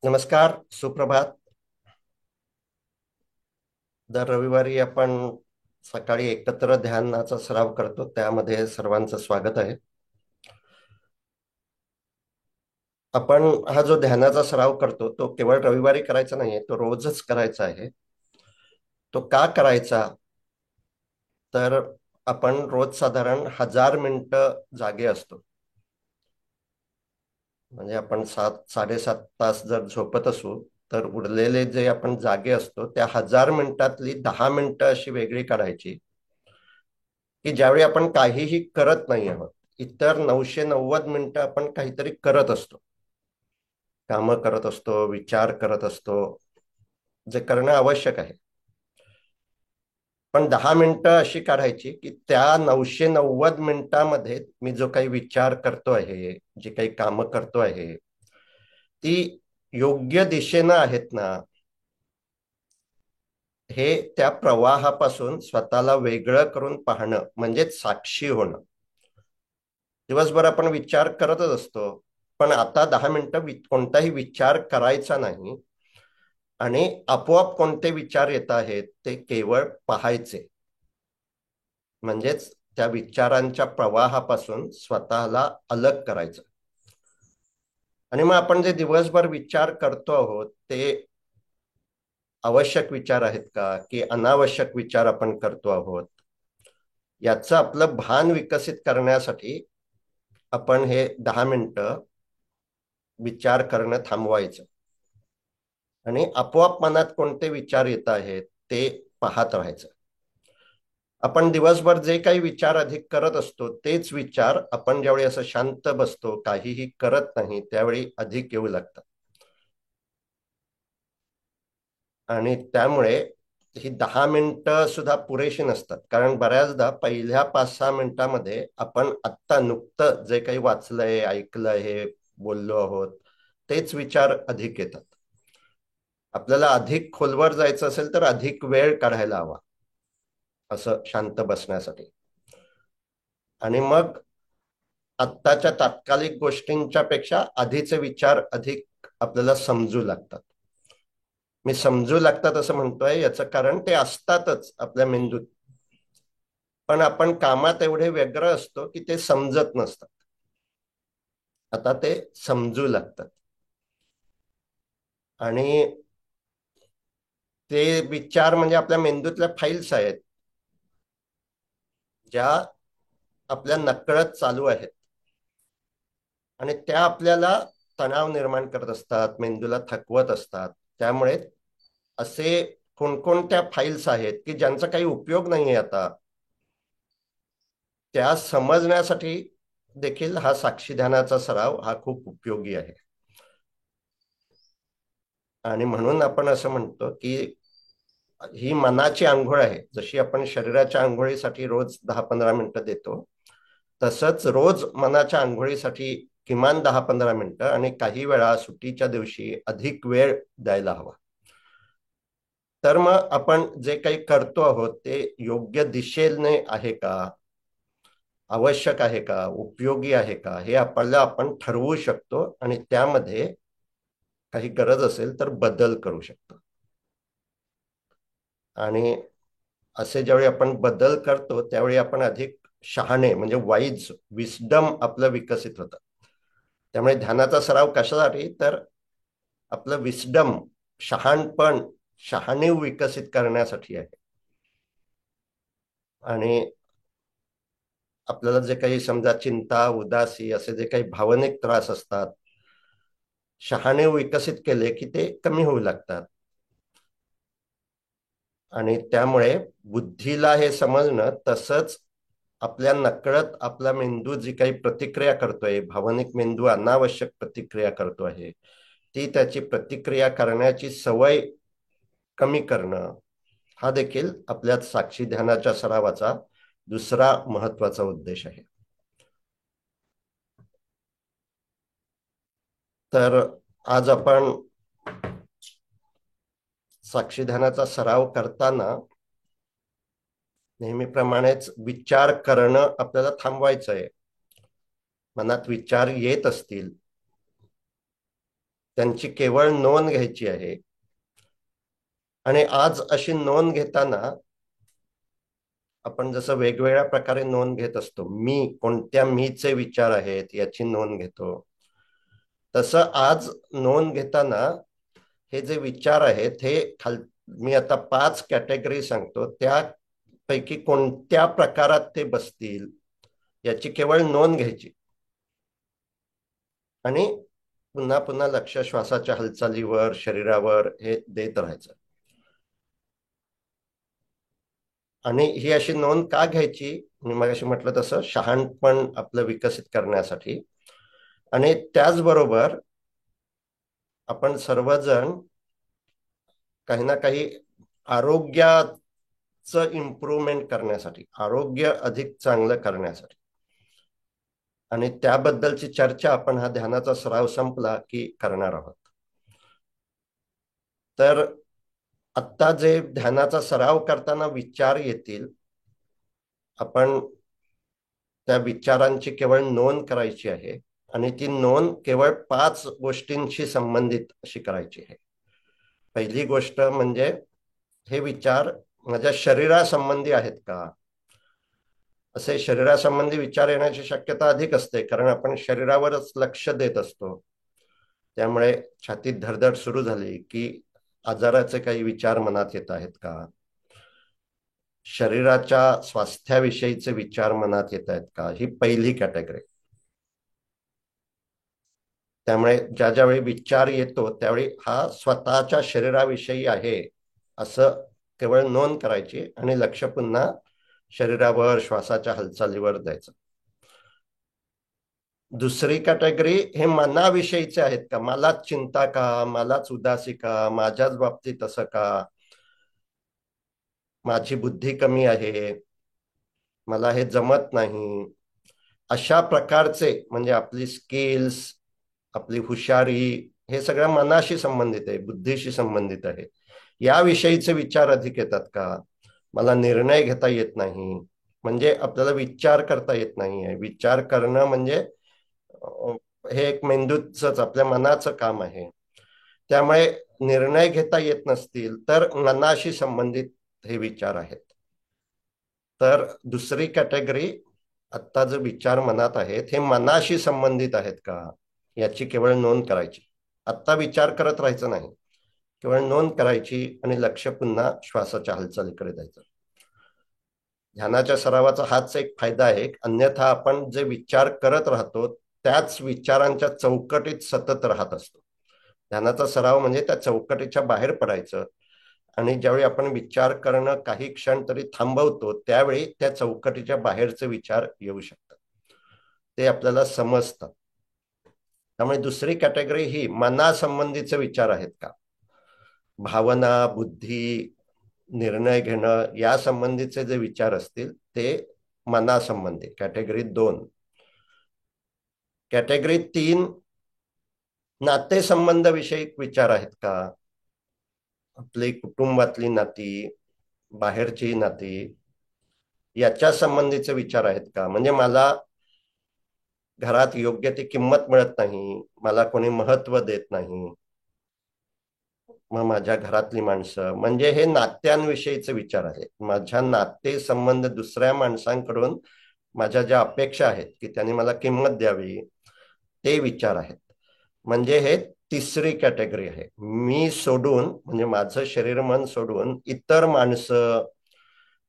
नमस्कार, सुप्रभात. दर रविवारी आपण सकाळी एकत्र ध्यानाचा सराव करतो. त्यामध्ये सर्वांचं स्वागत आहे. आपण हा जो ध्यानाचा सराव करतो तो केवळ रविवारी करायचा नाहीये, तो रोजच करायचा आहे. तो का करायचा? तर आपण रोज साधारण 1000 मिनिटं जागे असतो. म्हणजे आपण 7-7.5 तास जर झोपत असू तर उरलेले जे आपण जागे असतो त्या 1000 मिनिटातली 10 मिनिटं अशी वेगळी काढायची की ज्यावेळी आपण काहीही करत नाही आहोत. इतर 990 मिनिटं आपण काहीतरी करत असतो, कामं करत असतो, विचार करत असतो, जे करणं आवश्यक आहे. पण 10 मिनिटं अशी काढायची की त्या 990 मिनिटामध्ये मी जो काही विचार करतो आहे, जी काही कामं करतो आहे, ती योग्य दिशेनं आहेत ना, हे त्या प्रवाहापासून स्वतःला वेगळं करून पाहणं म्हणजेच साक्षी होणं. दिवसभर आपण विचार करतच असतो, पण आता 10 मिनिटं कोणताही विचार करायचा नाही आणि आपोआप कोणते विचार येत आहेत ते केवळ पाहायचे. म्हणजेच त्या विचारांच्या प्रवाहापासून स्वतःला अलग करायचं. आणि मग आपण जे दिवसभर विचार करतो आहोत ते आवश्यक विचार आहेत का की अनावश्यक विचार आपण करतो आहोत, याचं आपलं भान विकसित करण्यासाठी आपण हे 10 मिनिटं विचार करणं थांबवायचं आणि आपोआप मनात कोणते विचार येत आहेत ते पाहत राहायचं. आपण दिवसभर जे काही विचार अधिक करत असतो तेच विचार आपण ज्यावेळी असं शांत बसतो, काहीही करत नाही, त्यावेळी अधिक येऊ लागतात. आणि त्यामुळे ही 10 मिनिटं सुद्धा पुरेशी नसतात, कारण बऱ्याचदा पहिल्या 5-6 मिनिटांमध्ये आपण आत्ता नुकतं जे काही वाचलंय, ऐकलंय, हे बोललो आहोत, तेच विचार अधिक येतात. आपल्याला अधिक खोलवर जायचं असेल तर अधिक वेळ काढायला हवा असं शांत बसण्यासाठी. आणि मग आत्ताच्या तात्कालिक गोष्टींच्या पेक्षा आधीचे विचार अधिक आपल्याला समजू लागतात. मी समजू लागतात असं म्हणतोय, याचं कारण ते असतातच आपल्या मेंदूत, पण आपण कामात एवढे व्यग्र असतो की ते समजत नसतात. आता ते समजू लागतात. आणि ते विचार म्हणजे आपल्या मेंदूतल्या फाईल्स आहेत, ज्या आपल्या नकळत चालू आहेत आणि त्या आपल्याला तणाव निर्माण करत असतात, मेंदूला थकवत असतात. त्यामुळे असे कोणकोणत्या फाईल्स आहेत की ज्यांचा काही उपयोग नाहीये आता, त्या समजण्यासाठी देखील हा साक्षी ध्यानाचा सराव हा खूप उपयोगी आहे. आणि म्हणून आपण असं म्हणतो की ही मनाची आंघोळ आहे. जशी आपण शरीराच्या आंघोळीसाठी रोज 10-15 मिनिटं देतो, तसंच रोज मनाच्या आंघोळीसाठी किमान 10-15 मिनिटं आणि काही वेळा सुट्टीच्या दिवशी अधिक वेळ द्यायला हवा. तर मग आपण जे काही करतो आहोत ते योग्य दिशेने आहे का, आवश्यक आहे का, उपयोगी आहे का, हे आपल्याला आपण ठरवू शकतो आणि त्यामध्ये काही गरज असेल तर बदल करू शकतो. आणि असे ज्यावेळी आपण बदल करतो त्यावेळी आपण अधिक शहाणे म्हणजे वाईज विस्डम आपलं विकसित होतं. त्यामुळे ध्यानाचा सराव कशासाठी, तर आपलं विस्डम, शहाणपण, शहाणीव विकसित करण्यासाठी आहे. आणि आपल्याला जे काही समजा चिंता, उदासी असे जे काही भावनिक त्रास असतात, शहाणे विकसित केले की ते कमी होऊ लागतात. आणि त्यामुळे बुद्धीला हे समजणं, तसंच आपल्या नकळत आपला मेंदू जी काही प्रतिक्रिया करतोय, भावनिक मेंदू अनावश्यक प्रतिक्रिया करतो आहे, ती त्याची प्रतिक्रिया करण्याची सवय कमी करणं, हा देखील आपल्या साक्षी ध्यानाच्या सरावाचा दुसरा महत्वाचा उद्देश आहे. तर आज आपण साक्षी ध्यानाचा सराव करताना नेहमीप्रमाणेच विचार करणं आपल्याला थांबवायचं आहे. मनात विचार येत असतील त्यांची केवळ नोंद घ्यायची आहे. आणि आज अशी नोंद घेताना आपण जसं वेगवेगळ्या प्रकारे नोंद घेत असतो, कोणत्या मीचे विचार आहेत याची नोंद घेतो, तसं आज नोंद घेताना हे जे विचार आहेत हे मी आता 5 कॅटेगरी सांगतो, त्यापैकी कोणत्या प्रकारात ते बसतील याची केवळ नोंद घ्यायची आणि पुन्हा पुन्हा लक्ष श्वासाच्या हालचालीवर, शरीरावर हे देत राहायचं. आणि ही अशी नोंद का घ्यायची, मी मगाशी म्हटलं तसं शहाणपण आपलं विकसित करण्यासाठी. आणि त्याचबरोबर आपण सर्वजण काही ना काही आरोग्याचं इम्प्रूव्हमेंट करण्यासाठी, आरोग्य अधिक चांगलं करण्यासाठी आणि त्याबद्दलची चर्चा आपण हा ध्यानाचा सराव संपला की करणार आहोत. तर आत्ता जे ध्यानाचा सराव करताना विचार येतील, आपण त्या विचारांची केवळ नोंद करायची आहे आणि ती नोंद केवळ 5 गोष्टींशी संबंधित अशी करायची आहे. पहिली गोष्ट म्हणजे हे विचार माझ्या शरीरासंबंधी आहेत का. असे शरीरासंबंधी विचार येण्याची शक्यता अधिक असते, कारण आपण शरीरावरच लक्ष देत असतो. त्यामुळे छातीत धडधड सुरू झाली की आजाराचे काही विचार मनात येत आहेत का, शरीराच्या स्वास्थ्याविषयीचे विचार मनात येत आहेत का, ही पहिली कॅटेगरी. त्यामुळे ज्या ज्यावेळी विचार येतो त्यावेळी हा स्वतःच्या शरीराविषयी आहे असं केवळ नोंद करायची आणि लक्ष पुन्हा शरीरावर, श्वासाच्या हालचालीवर द्यायचं. दुसरी कॅटेगरी हे मनाविषयीचे आहेत का, मलाच चिंता का, मलाच उदासी का, माझ्याच बाबतीत असं का, माझी बुद्धी कमी आहे, मला हे जमत नाही, अशा प्रकारचे म्हणजे आपली स्किल्स, आपली हुशारी हे सगळं मनाशी संबंधित आहे, बुद्धीशी संबंधित आहे. याविषयीचे विचार अधिक येतात का, मला निर्णय घेता येत नाही, म्हणजे आपल्याला विचार करता येत नाहीये. विचार करणं म्हणजे हे एक मेंदूच आपल्या मनाचं काम आहे. त्यामुळे निर्णय घेता येत नसतील तर मनाशी संबंधित हे विचार आहेत. तर दुसरी कॅटेगरी, आत्ता जे विचार मनात आहेत हे मनाशी संबंधित आहेत का याची केवळ नोंद करायची. आत्ता विचार करत राहायचं नाही, केवळ नोंद करायची आणि लक्ष पुन्हा श्वासाच्या हालचालीकडे द्यायचं. ध्यानाच्या सरावाचा हाच एक फायदा आहे, अन्यथा आपण जे विचार करत राहतो त्याच विचारांच्या चौकटीत सतत राहत असतो. ध्यानाचा सराव म्हणजे त्या चौकटीच्या बाहेर पडायचं आणि ज्यावेळी आपण विचार करणं काही क्षण तरी थांबवतो त्यावेळी त्या चौकटीच्या बाहेरचे विचार येऊ शकतात, ते आपल्याला समजतात. त्यामुळे दुसरी कॅटेगरी ही मनासंबंधीचे विचार आहेत का, भावना, बुद्धी, निर्णय घेणं या संबंधीचे जे विचार असतील ते मनासंबंधी, कॅटेगरी 2. कॅटेगरी 3 नातेसंबंध विषयक विचार आहेत का, आपली कुटुंबातली नाती, बाहेरची नाती याच्या संबंधीचे विचार आहेत का, म्हणजे मला घरात योग्य ती किंमत मिळत नाही, मला कोणी महत्व देत नाही, मग माझ्या घरातली माणसं, म्हणजे हे नात्यांविषयीचे विचार आहेत. माझ्या नाते संबंध दुसऱ्या माणसांकडून माझ्या ज्या अपेक्षा आहेत की त्यांनी मला किंमत द्यावी, ते विचार आहेत. म्हणजे हे तिसरी कॅटेगरी आहे. मी सोडून, म्हणजे माझं शरीर मन सोडून इतर माणसं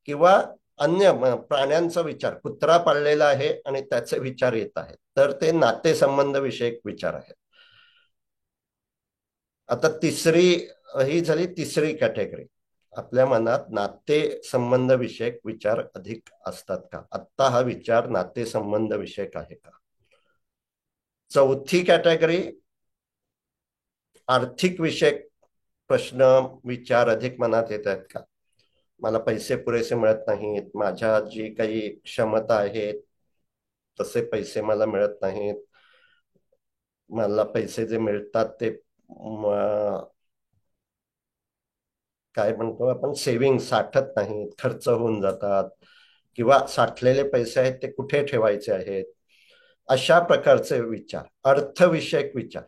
किंवा अन्य प्राण्यांचा विचार, कुत्रा पाळलेला आहे आणि त्याचे विचार येत आहेत, तर ते नातेसंबंध विषयक विचार आहेत. आता ही झाली तिसरी कॅटेगरी. आपल्या मनात नाते संबंध विषयक विचार अधिक असतात का, आत्ता हा विचार नातेसंबंध विषयक आहे का. चौथी कॅटेगरी आर्थिक विषयक प्रश्न, विचार अधिक मनात येत आहेत का, मला पैसे पुरेसे मिळत नाहीत, माझ्या जी काही क्षमता आहेत तसे पैसे मला मिळत नाहीत, मला पैसे जे मिळतात ते काय म्हणतो आपण सेव्हिंग साठत नाहीत, खर्च होऊन जातात, किंवा साठलेले पैसे आहेत ते कुठे ठेवायचे आहेत, अशा प्रकारचे विचार, अर्थविषयक विचार.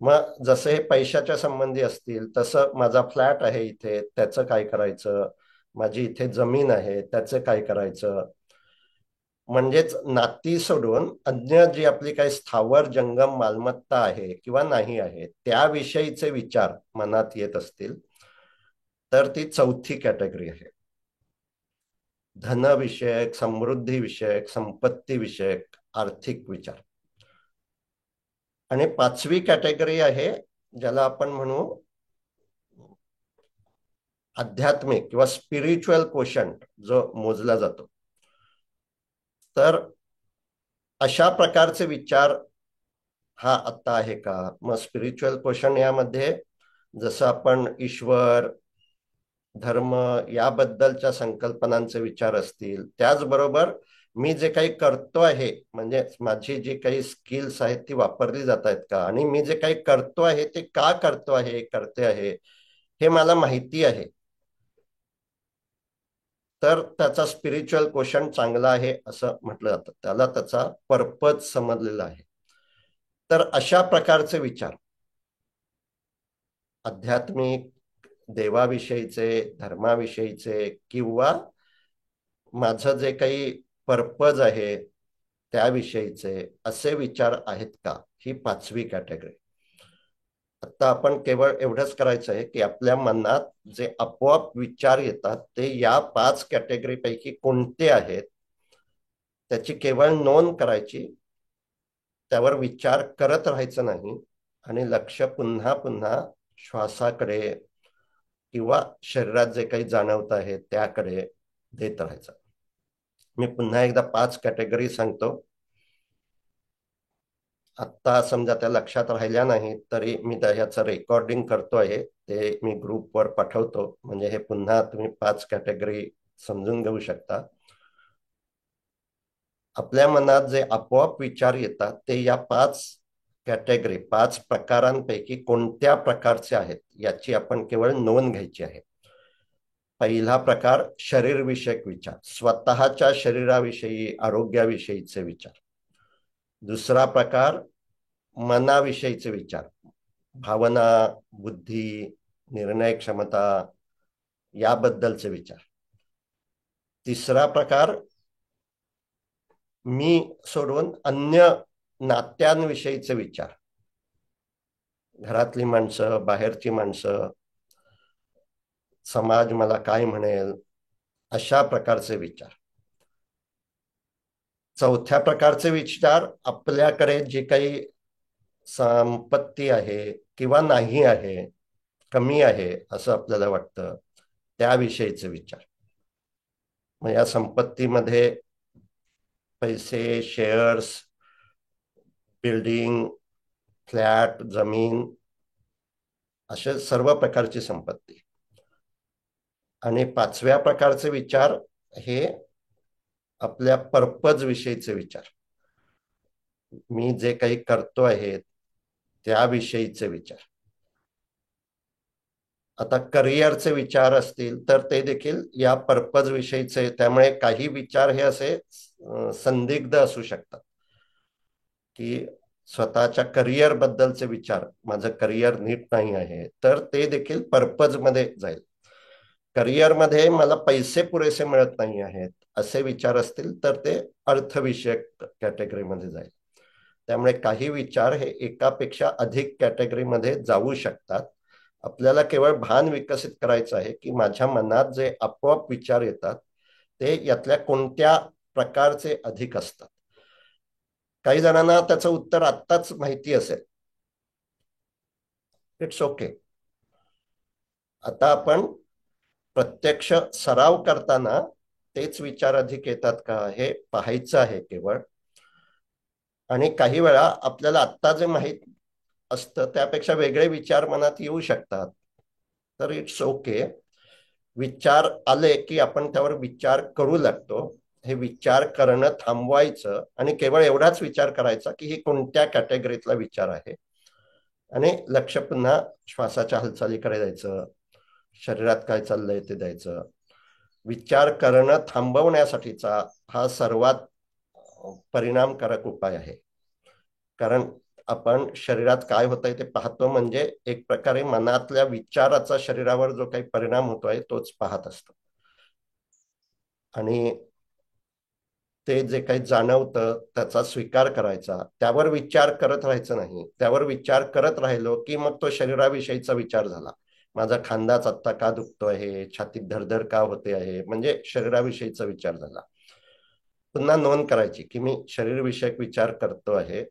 मग जसे हे पैशाच्या संबंधी असतील, तसं माझा फ्लॅट आहे इथे, त्याचं काय करायचं, माझी इथे जमीन आहे त्याचं काय करायचं. म्हणजेच नाती सोडून अन्य जी आपली काही स्थावर जंगम मालमत्ता आहे किंवा नाही आहे त्याविषयीचे विचार मनात येत असतील, तर ती चौथी कॅटेगरी आहे. धनविषयक, समृद्धी विषयक, संपत्ती विषयक, आर्थिक विचार. आणि पाचवी कॅटेगरी आहे ज्याला आपण म्हणू आध्यात्मिक किंवा स्पिरिच्युअल कोशंट, जो मोजला जातो. तर अशा प्रकारचे विचार हा आत्ता आहे का? मग स्पिरिच्युअल क्वेश्चन यामध्ये जसं आपण ईश्वर, धर्म याबद्दलच्या संकल्पनांचे विचार असतील, त्याचबरोबर मी जे काही करतो आहे, म्हणजे माझी जी काही स्किल्स आहेत ती वापरली जात आहेत का, आणि मी जे काही करतो आहे ते का करतो आहे, करते आहे, हे मला माहिती आहे, तर त्याचा स्पिरिच्युअल क्वेश्चन चांगला आहे असं म्हटलं जातं. त्याला त्याचा पर्पज समजलेला आहे. तर अशा प्रकारचे विचार आध्यात्मिक, देवाविषयीचे, धर्माविषयीचे, किंवा माझं जे काही पर्पज आहे त्याविषयीचे असे विचार आहेत का, ही पाचवी कॅटेगरी. आता आपण केवळ एवढंच करायचं आहे की आपल्या मनात जे आपोआप विचार येतात ते या पाच कॅटेगरी पैकी कोणते आहेत त्याची केवळ नोंद करायची, त्यावर विचार करत राहायचं नाही, आणि लक्ष पुन्हा पुन्हा श्वासाकडे किंवा शरीरात जे काही जाणवत आहे त्याकडे देत राहायचं. मी पुन्हा एकदा पाच कॅटेगरी सांगतो. आत्ता समजा त्या लक्षात राहिल्या नाही तरी मी ह्याचं रेकॉर्डिंग करतो आहे, ते मी ग्रुपवर पाठवतो, म्हणजे हे पुन्हा तुम्ही पाच कॅटेगरी समजून घेऊ शकता. आपल्या मनात जे आपोआप विचार येतात ते या पाच कॅटेगरी, पाच प्रकारांपैकी कोणत्या प्रकारचे आहेत याची आपण केवळ नोंद घ्यायची आहे. पहिला प्रकार शरीरविषयक विचार, स्वतःच्या शरीराविषयी, आरोग्याविषयीचे विचार. दुसरा प्रकार मनाविषयीचे विचार, भावना, बुद्धी, निर्णय क्षमता याबद्दलचे विचार. तिसरा प्रकार मी सोडून अन्य नात्यांविषयीचे विचार, घरातली माणसं, बाहेरची माणसं, समाज मला काय म्हणेल, अशा प्रकारचे विचार. चौथ्या प्रकारचे विचार आपल्याकडे जे काही संपत्ती आहे किंवा नाही आहे, कमी आहे असं आपल्याला वाटतं त्याविषयीचे विचार. मग या संपत्तीमध्ये पैसे, शेअर्स, बिल्डिंग, फ्लॅट, जमीन, असे सर्व प्रकारची संपत्ती. आणि पाचव्या प्रकारचे विचार हे आपल्या पर्पज विषयीचे विचार, मी जे काही करतो आहे त्याविषयीचे विचार. आता करिअरचे विचार असतील तर ते देखील या पर्पज विषयीचे, त्यामुळे काही विचार हे असे संदिग्ध असू शकतात की स्वतःच्या करिअर बद्दलचे विचार, माझं करिअर नीट नाही आहे, तर ते देखील पर्पज मध्ये जाईल. करिअरमध्ये मला पैसे पुरेसे मिळत नाही आहेत असे विचार असतील तर ते अर्थविषयक कॅटेगरीमध्ये जाईल. त्यामुळे काही विचार हे एकापेक्षा अधिक कॅटेगरीमध्ये जाऊ शकतात. आपल्याला केवळ भान विकसित करायचं आहे की माझ्या मनात जे आपोआप विचार येतात ते यातल्या कोणत्या प्रकारचे अधिक असतात. काही जणांना त्याचं उत्तर आत्ताच माहिती असेल, इट्स ओके. आता आपण प्रत्यक्ष सराव करताना तेच विचार अधिक येतात का हे पाहायचं आहे केवळ. आणि काही वेळा आपल्याला आत्ता जे माहीत असतं त्यापेक्षा वेगळे विचार मनात येऊ शकतात, तर इट्स ओके. विचार आले की आपण त्यावर विचार करू लागतो. हे विचार करणं थांबवायचं आणि केवळ एवढाच विचार करायचा की हे कोणत्या कॅटेगरीतला विचार आहे, आणि लक्ष पुन्हा श्वासाच्या हालचालीकडे द्यायचं, शरीरात काय चाललंय ते द्यायचं. विचार करणं थांबवण्यासाठीचा हा सर्वात परिणामकारक उपाय आहे. कारण आपण शरीरात काय होतंय ते पाहतो, म्हणजे एक प्रकारे मनातल्या विचाराचा शरीरावर जो काही परिणाम होतोय तोच पाहत असतो. आणि ते जे काही जाणवतं त्याचा स्वीकार करायचा, त्यावर विचार करत राहायचं नाही. त्यावर विचार करत राहिलो की मग तो शरीराविषयीचा विचार झाला. माझा खांदाच आत्ता का दुखतो आहे, छातीत धडधड का होते आहे, म्हणजे शरीराविषयीचा विचार झाला. पुन्हा नोंद करायची की मी शरीरविषयक विचार करतो आहे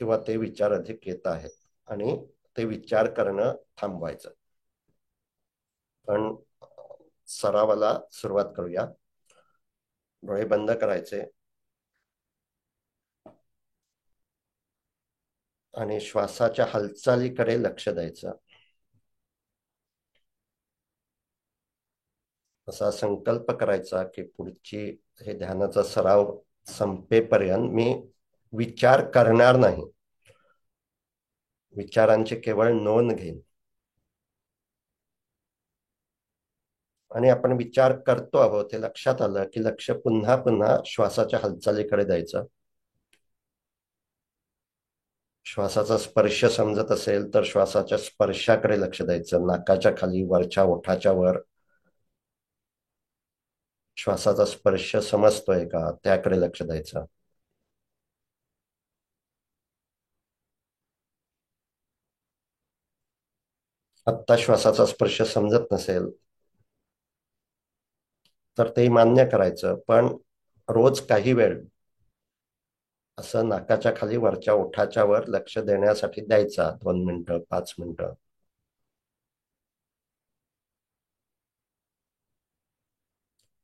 किंवा ते विचार अधिक येत आहेत, आणि ते विचार करणं थांबवायचं. पण सरावाला सुरुवात करूया. डोळे बंद करायचे आणि श्वासाच्या हालचालीकडे लक्ष द्यायचं. असा संकल्प करायचा की पुढची हे ध्यानाचा सराव संपेपर्यंत मी विचार करणार नाही, विचारांची केवळ नोंद घेईन. आणि आपण विचार करतो आहोत हे लक्षात आलं की लक्ष पुन्हा पुन्हा श्वासाच्या हालचालीकडे द्यायचं. श्वासाचा स्पर्श समजत असेल तर श्वासाच्या स्पर्शाकडे लक्ष द्यायचं, नाकाच्या खाली, वरच्या ओठाच्या वर श्वासाचा स्पर्श समजतोय का त्याकडे लक्ष द्यायचं. आत्ता श्वासाचा स्पर्श समजत नसेल तर ते मान्य करायचं, पण रोज काही वेळ असं नाकाच्या खाली, वरच्या ओठाच्या वर लक्ष देण्यासाठी द्यायचा, 2 मिनिटं, 5 मिनिटं.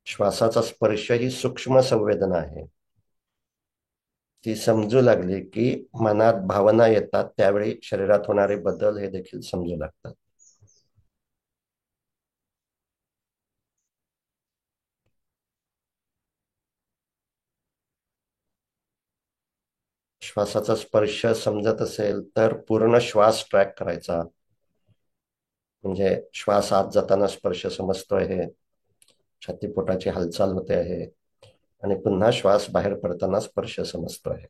श्वासाचा स्पर्श ही सूक्ष्म संवेदना आहे. ती समजू लागली की मनात भावना येतात, त्यावेळी शरीरात होणारे बदल हे देखील समजू लागतात. श्वासाचा स्पर्श समजत असेल तर पूर्ण श्वास ट्रॅक करायचा, म्हणजे श्वास आत जाताना स्पर्श समजतोय हे, छातीपोटाची हालचाल होते आहे, आणि पुन्हा श्वास बाहेर पडताना स्पर्श समजतो आहे.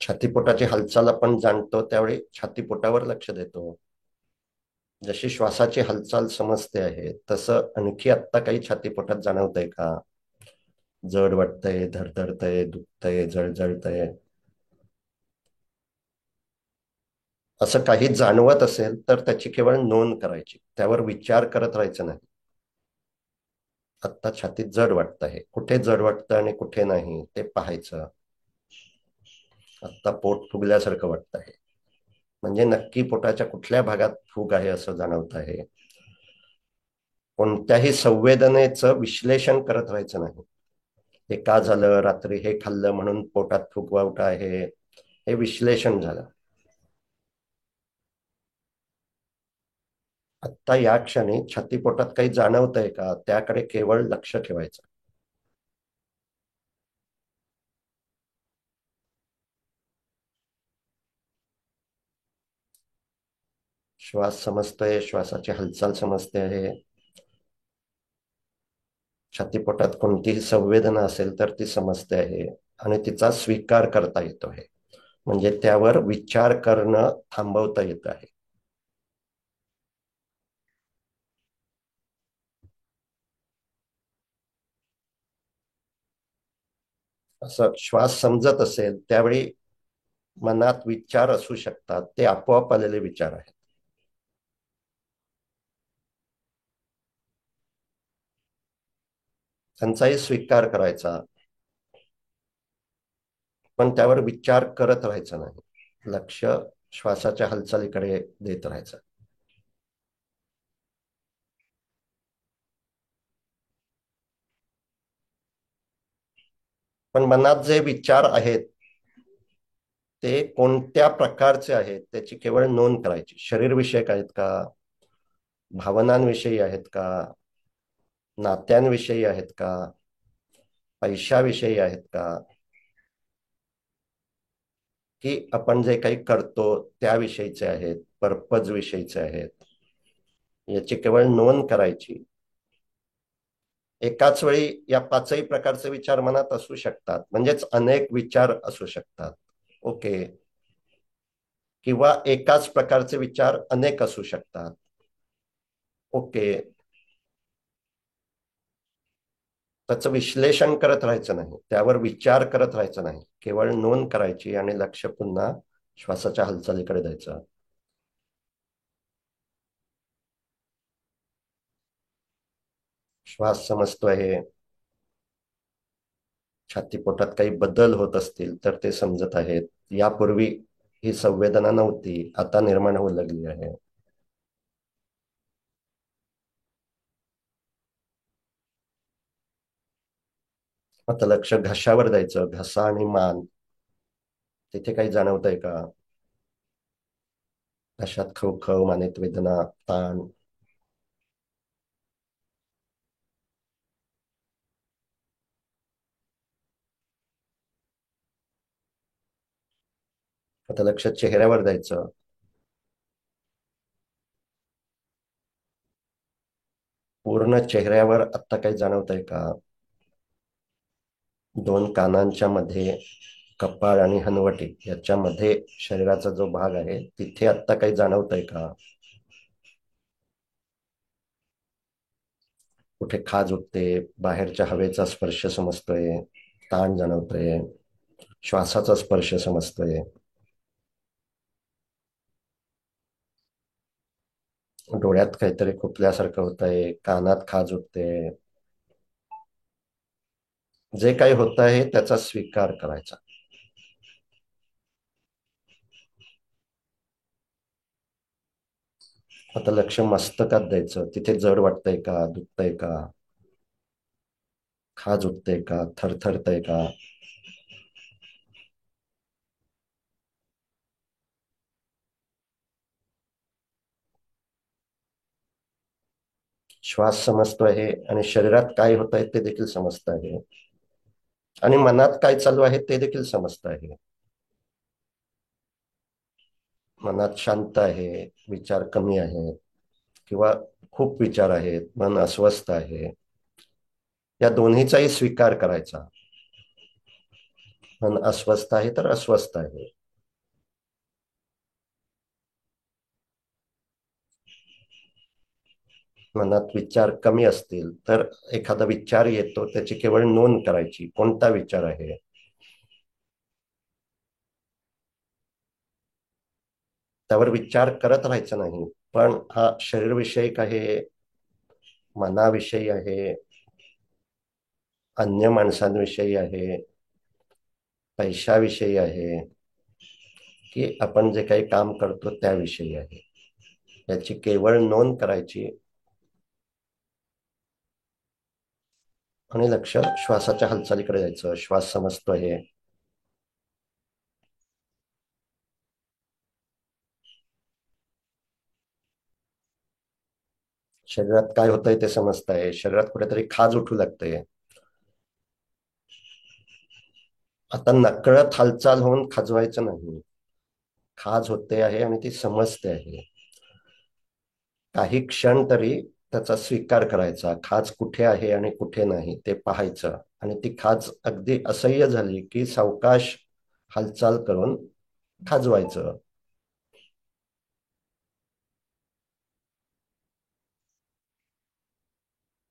छातीपोटाची हालचाल आपण जाणतो त्यावेळी छातीपोटावर लक्ष देतो. जशी श्वासाची हालचाल समजते आहे तसं आणखी आत्ता काही छातीपोटात जाणवतंय का? जड वाटतंय, धडधडतंय, दुखतंय, जळजळतंय, असं काही जाणवत असेल तर त्याची केवळ नोंद करायची, त्यावर विचार करत राहायचं नाही. आत्ता छातीत जड वाटत आहे, कुठे जड वाटतं आणि कुठे नाही ते पाहायचं. आत्ता पोट फुगल्यासारखं वाटत आहे, म्हणजे नक्की पोटाच्या कुठल्या भागात फूग आहे असं जाणवत आहे. कोणत्याही संवेदनेचं विश्लेषण करत राहायचं नाही. हे का झालं, रात्री हे खाल्लं म्हणून पोटात फुगवावटा आहे, हे विश्लेषण झालं. आत्ता या क्षणी छातीपोटात काही जाणवतंय का त्याकडे केवळ लक्ष ठेवायचं. श्वास समजतोय, श्वासाची हालचाल समजते आहे. छातीपोटात कोणतीही संवेदना असेल तर ती समजते आहे आणि तिचा स्वीकार करता येतो आहे, म्हणजे त्यावर विचार करणं थांबवता येत आहे. असं श्वास समजत असेल त्यावेळी मनात विचार असू शकतात, ते आपोआप आलेले विचार आहेत. त्यांचाही स्वीकार करायचा, पण त्यावर विचार करत राहायचं नाही. लक्ष श्वासाच्या हालचालीकडे देत राहायचं. पण मनात जे विचार आहेत ते कोणत्या प्रकारचे आहेत त्याची केवळ नोंद करायची. शरीरविषयक आहेत का, भावनांविषयी आहेत का, नात्यांविषयी आहेत का, पैशाविषयी आहेत का, की आपण जे काही करतो त्याविषयीचे आहेत, पर्पज विषयीचे आहेत, याची केवळ नोंद करायची. एकाच वेळी या पाचही प्रकारचे विचार मनात असू शकतात, म्हणजेच अनेक विचार असू शकतात. ओके. किंवा एकाच प्रकारचे विचार अनेक असू शकतात. ओके. त्याचं विश्लेषण करत राहायचं नाही, त्यावर विचार करत राहायचं नाही, केवळ नोंद करायची आणि लक्ष पुन्हा श्वासाच्या हालचालीकडे द्यायचं. श्वास समजतोय, छातीपोटात काही बदल होत असतील तर ते समजत आहेत. यापूर्वी ही संवेदना नव्हती, आता निर्माण होऊ लागली आहे. आता लक्ष घशावर द्यायचं, घसा आणि मान, तिथे काही जाणवतंय का? घशात खवखव, मानेत वेदना, ताण. आता लक्ष चेहऱ्यावर द्यायचं. पूर्ण चेहऱ्यावर आत्ता काही जाणवतंय का? दोन कानांच्या मध्ये, कपाळ आणि हनवटी याच्यामध्ये शरीराचा जो भाग आहे तिथे आत्ता काही जाणवतंय का? कुठे खाज उठते, बाहेरच्या हवेचा स्पर्श समजतोय, ताण जाणवतोय, श्वासाचा स्पर्श समजतोय, डोळ्यात काहीतरी खुपल्यासारखं होतंय, कानात खाज उठते. जे काही होत आहे त्याचा स्वीकार करायचा. आता लक्ष मस्तकात द्यायचं, तिथे जड वाटतंय का, दुखतंय का, खाज उठते का, थरथरतय का? श्वास समजतो आहे आणि शरीरात काय होत आहे ते देखील समजत आहे, आणि मनात काय चालू आहे ते देखील समजत आहे. मनात शांत आहे, विचार कमी आहेत, किंवा खूप विचार आहेत, मन अस्वस्थ आहे, या दोन्हीचाही स्वीकार करायचा. मन अस्वस्थ आहे तर अस्वस्थ आहे. मनात विचार कमी असतील तर एखादा विचार येतो त्याची केवळ नोंद करायची, कोणता विचार आहे. त्यावर विचार करत राहायचं नाही, पण हा शरीरविषयक आहे, मनाविषयी आहे, अन्य माणसांविषयी आहे, पैशाविषयी आहे, की आपण जे काही काम करतो त्याविषयी आहे, याची केवळ नोंद करायची. आणि लक्ष श्वासाच्या हालचालीकडे जायचं. श्वास समजतो आहे, शरीरात काय होतंय ते समजत आहे, शरीरात कुठेतरी खाज उठू लागते. आता नकळत हालचाल होऊन खाजवायचं नाही, खाज होते आहे आणि ती समजते आहे. काही क्षण तरी त्याचा स्वीकार करायचा, खाज कुठे आहे आणि कुठे नाही ते पाहायचं, आणि ती खाज अगदी असह्य झाली की सावकाश हालचाल करून खाजवायचं.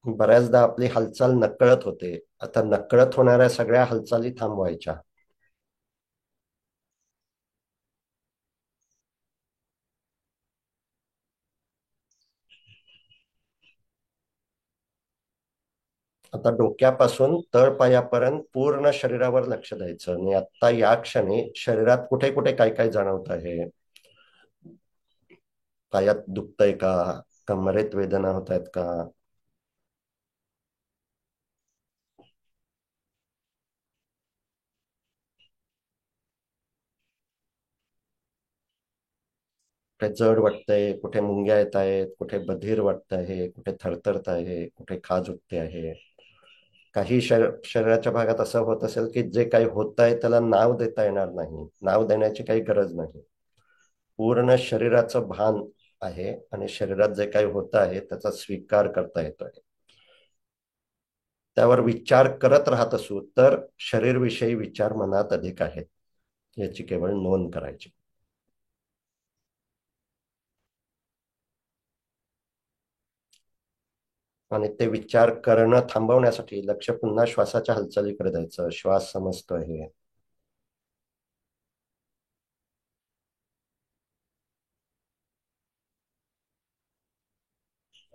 बऱ्याचदा आपली हालचाल नकळत होते, आता नकळत होणाऱ्या सगळ्या हालचाली थांबवायच्या. आता डोक्यापासून तळपायापर्यंत पूर्ण शरीरावर लक्ष द्यायचं, आणि आता या क्षणी शरीरात कुठे कुठे काय काय जाणवत आहे. पायात दुखतंय का, कमरेत वेदना होत आहेत का, कुठे जड वाटतंय, कुठे मुंग्या येत आहेत, कुठे बधीर वाटत आहे, कुठे थरथरत आहे, कुठे खाज उठते आहे. काही शरीराच्या भागात असं होत असेल की जे काही होत आहे त्याला नाव देता येणार नाही, नाव देण्याची काही गरज नाही. पूर्ण शरीराचं भान आहे आणि शरीरात जे काही होत आहे त्याचा स्वीकार करता येतोय. त्यावर विचार करत राहत असू तर शरीरविषयी विचार मनात अधिक आहेत याची केवळ नोंद करायची. आणि ते विचार करणं थांबवण्यासाठी लक्ष पुन्हा श्वासाच्या हालचालीकडे द्यायचं. श्वास समजतोय हे.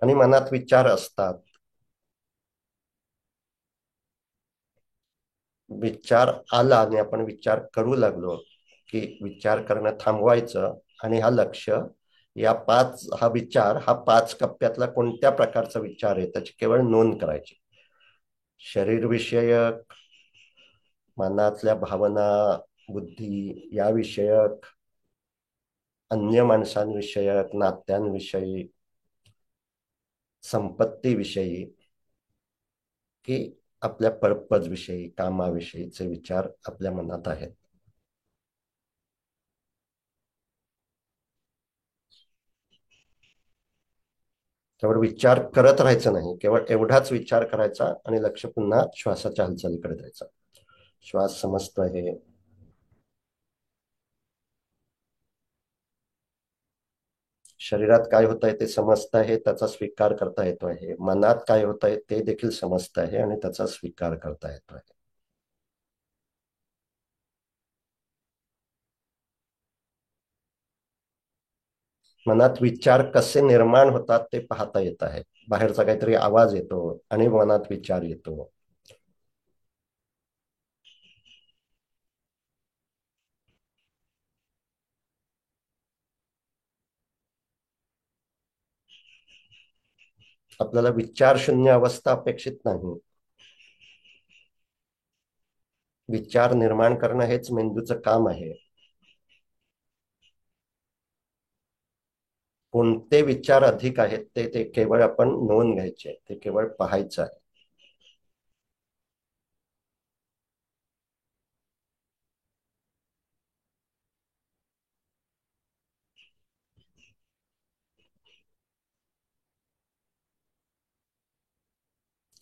आणि मनात विचार असतात. विचार आला आणि आपण विचार करू लागलो की विचार करणं थांबवायचं. आणि हा लक्ष हा विचार हा 5 कप्प्यातला कोणत्या प्रकारचा विचार आहे त्याची केवळ नोंद करायची. शरीर विषयक, मनातल्या भावना, बुद्धी या विषयक, अन्य माणसांविषयक, नात्यांविषयी, संपत्ती विषयी, की आपल्या पर्पज विषयी, कामाविषयीचे विचार आपल्या मनात आहेत. त्यावर विचार करत राहायचं नाही, केवळ एवढाच विचार करायचा आणि लक्ष पुन्हा श्वासाच्या हालचालीकडे द्यायचा. श्वास समजतो आहे. शरीरात काय होत आहे ते समजत आहे, त्याचा स्वीकार करता येतो आहे. मनात काय होत आहे ते देखील समजत आहे आणि त्याचा स्वीकार करता येतो आहे. मनात विचार कसे निर्माण होतात ते पाहता येत आहे. बाहेरचा काहीतरी आवाज येतो आणि मनात विचार येतो. आपल्याला विचार शून्य अवस्था अपेक्षित नाही. विचार निर्माण करणं हेच मेंदूचं काम आहे. कोणते विचार अधिक आहेत ते ते केवळ आपण नोंद घ्यायचे, ते केवळ पाहायचं आहे.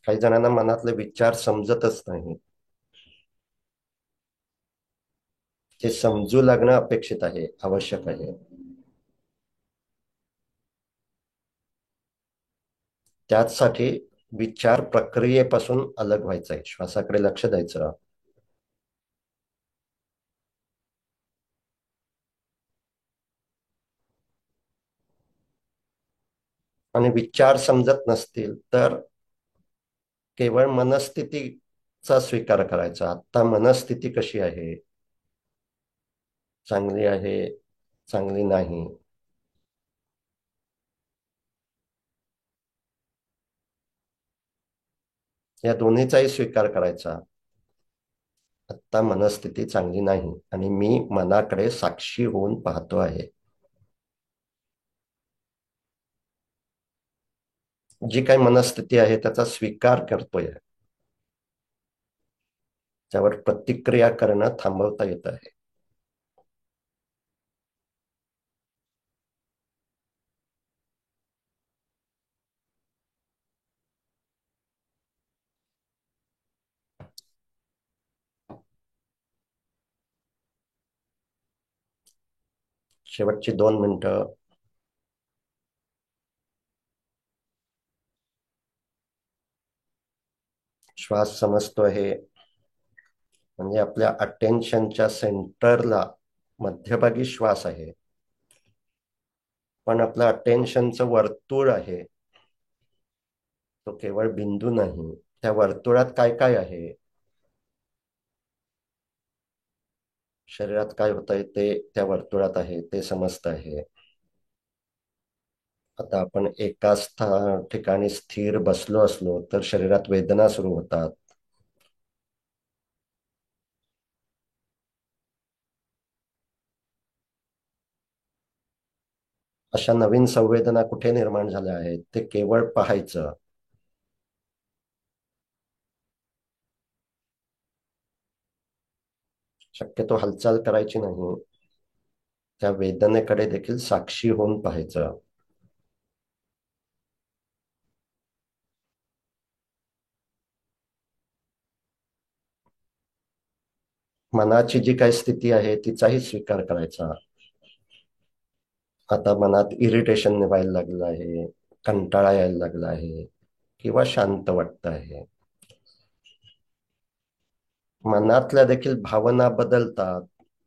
काही जणांना मनातले विचार समजतच नाही. ते समजू लागणं अपेक्षित आहे, आवश्यक आहे. त्याचसाठी विचार प्रक्रियेपासून अलग व्हायचं आहे, श्वासाकडे लक्ष द्यायचं. आणि विचार समजत नसतील तर केवळ मनस्थितीचा स्वीकार करायचा. आता मनस्थिती कशी आहे, चांगली आहे, चांगली नाही, या दोन्हीचाही स्वीकार करायचा. आता मनस्थिती चांगली नाही आणि मी मनाकडे साक्षी होऊन पाहतो आहे. जी काही मनस्थिती आहे त्याचा स्वीकार करतोय. त्यावर प्रतिक्रिया करणं थांबवता येत आहे. शेवटची 2 मिनिटं. श्वास समजतो आहे म्हणजे आपल्या अटेन्शनच्या सेंटरला मध्यभागी श्वास आहे. पण आपलं अटेन्शनचं वर्तुळ आहे, तो केवळ बिंदू नाही. त्या वर्तुळात काय काय आहे, शरीरात काय होत आहे ते त्या वर्तुळात आहे, ते समजत आहे. आता आपण ठिकाणी स्थिर बसलो असलो तर शरीरात वेदना सुरू होतात. अशा नवीन संवेदना कुठे निर्माण झाल्या आहेत ते केवळ पाहायचं. शक्यतो हालचाल करायची नाही. त्या वेदनेकडे देखील साक्षी होऊन पाहायचं. मनाची जी काही स्थिती आहे तिचाही स्वीकार करायचा. आता मनात इरिटेशन व्हायला लागलं आहे, कंटाळा यायला लागला आहे, किंवा शांत वाटत आहे. मनातल्या देखील भावना बदलतात,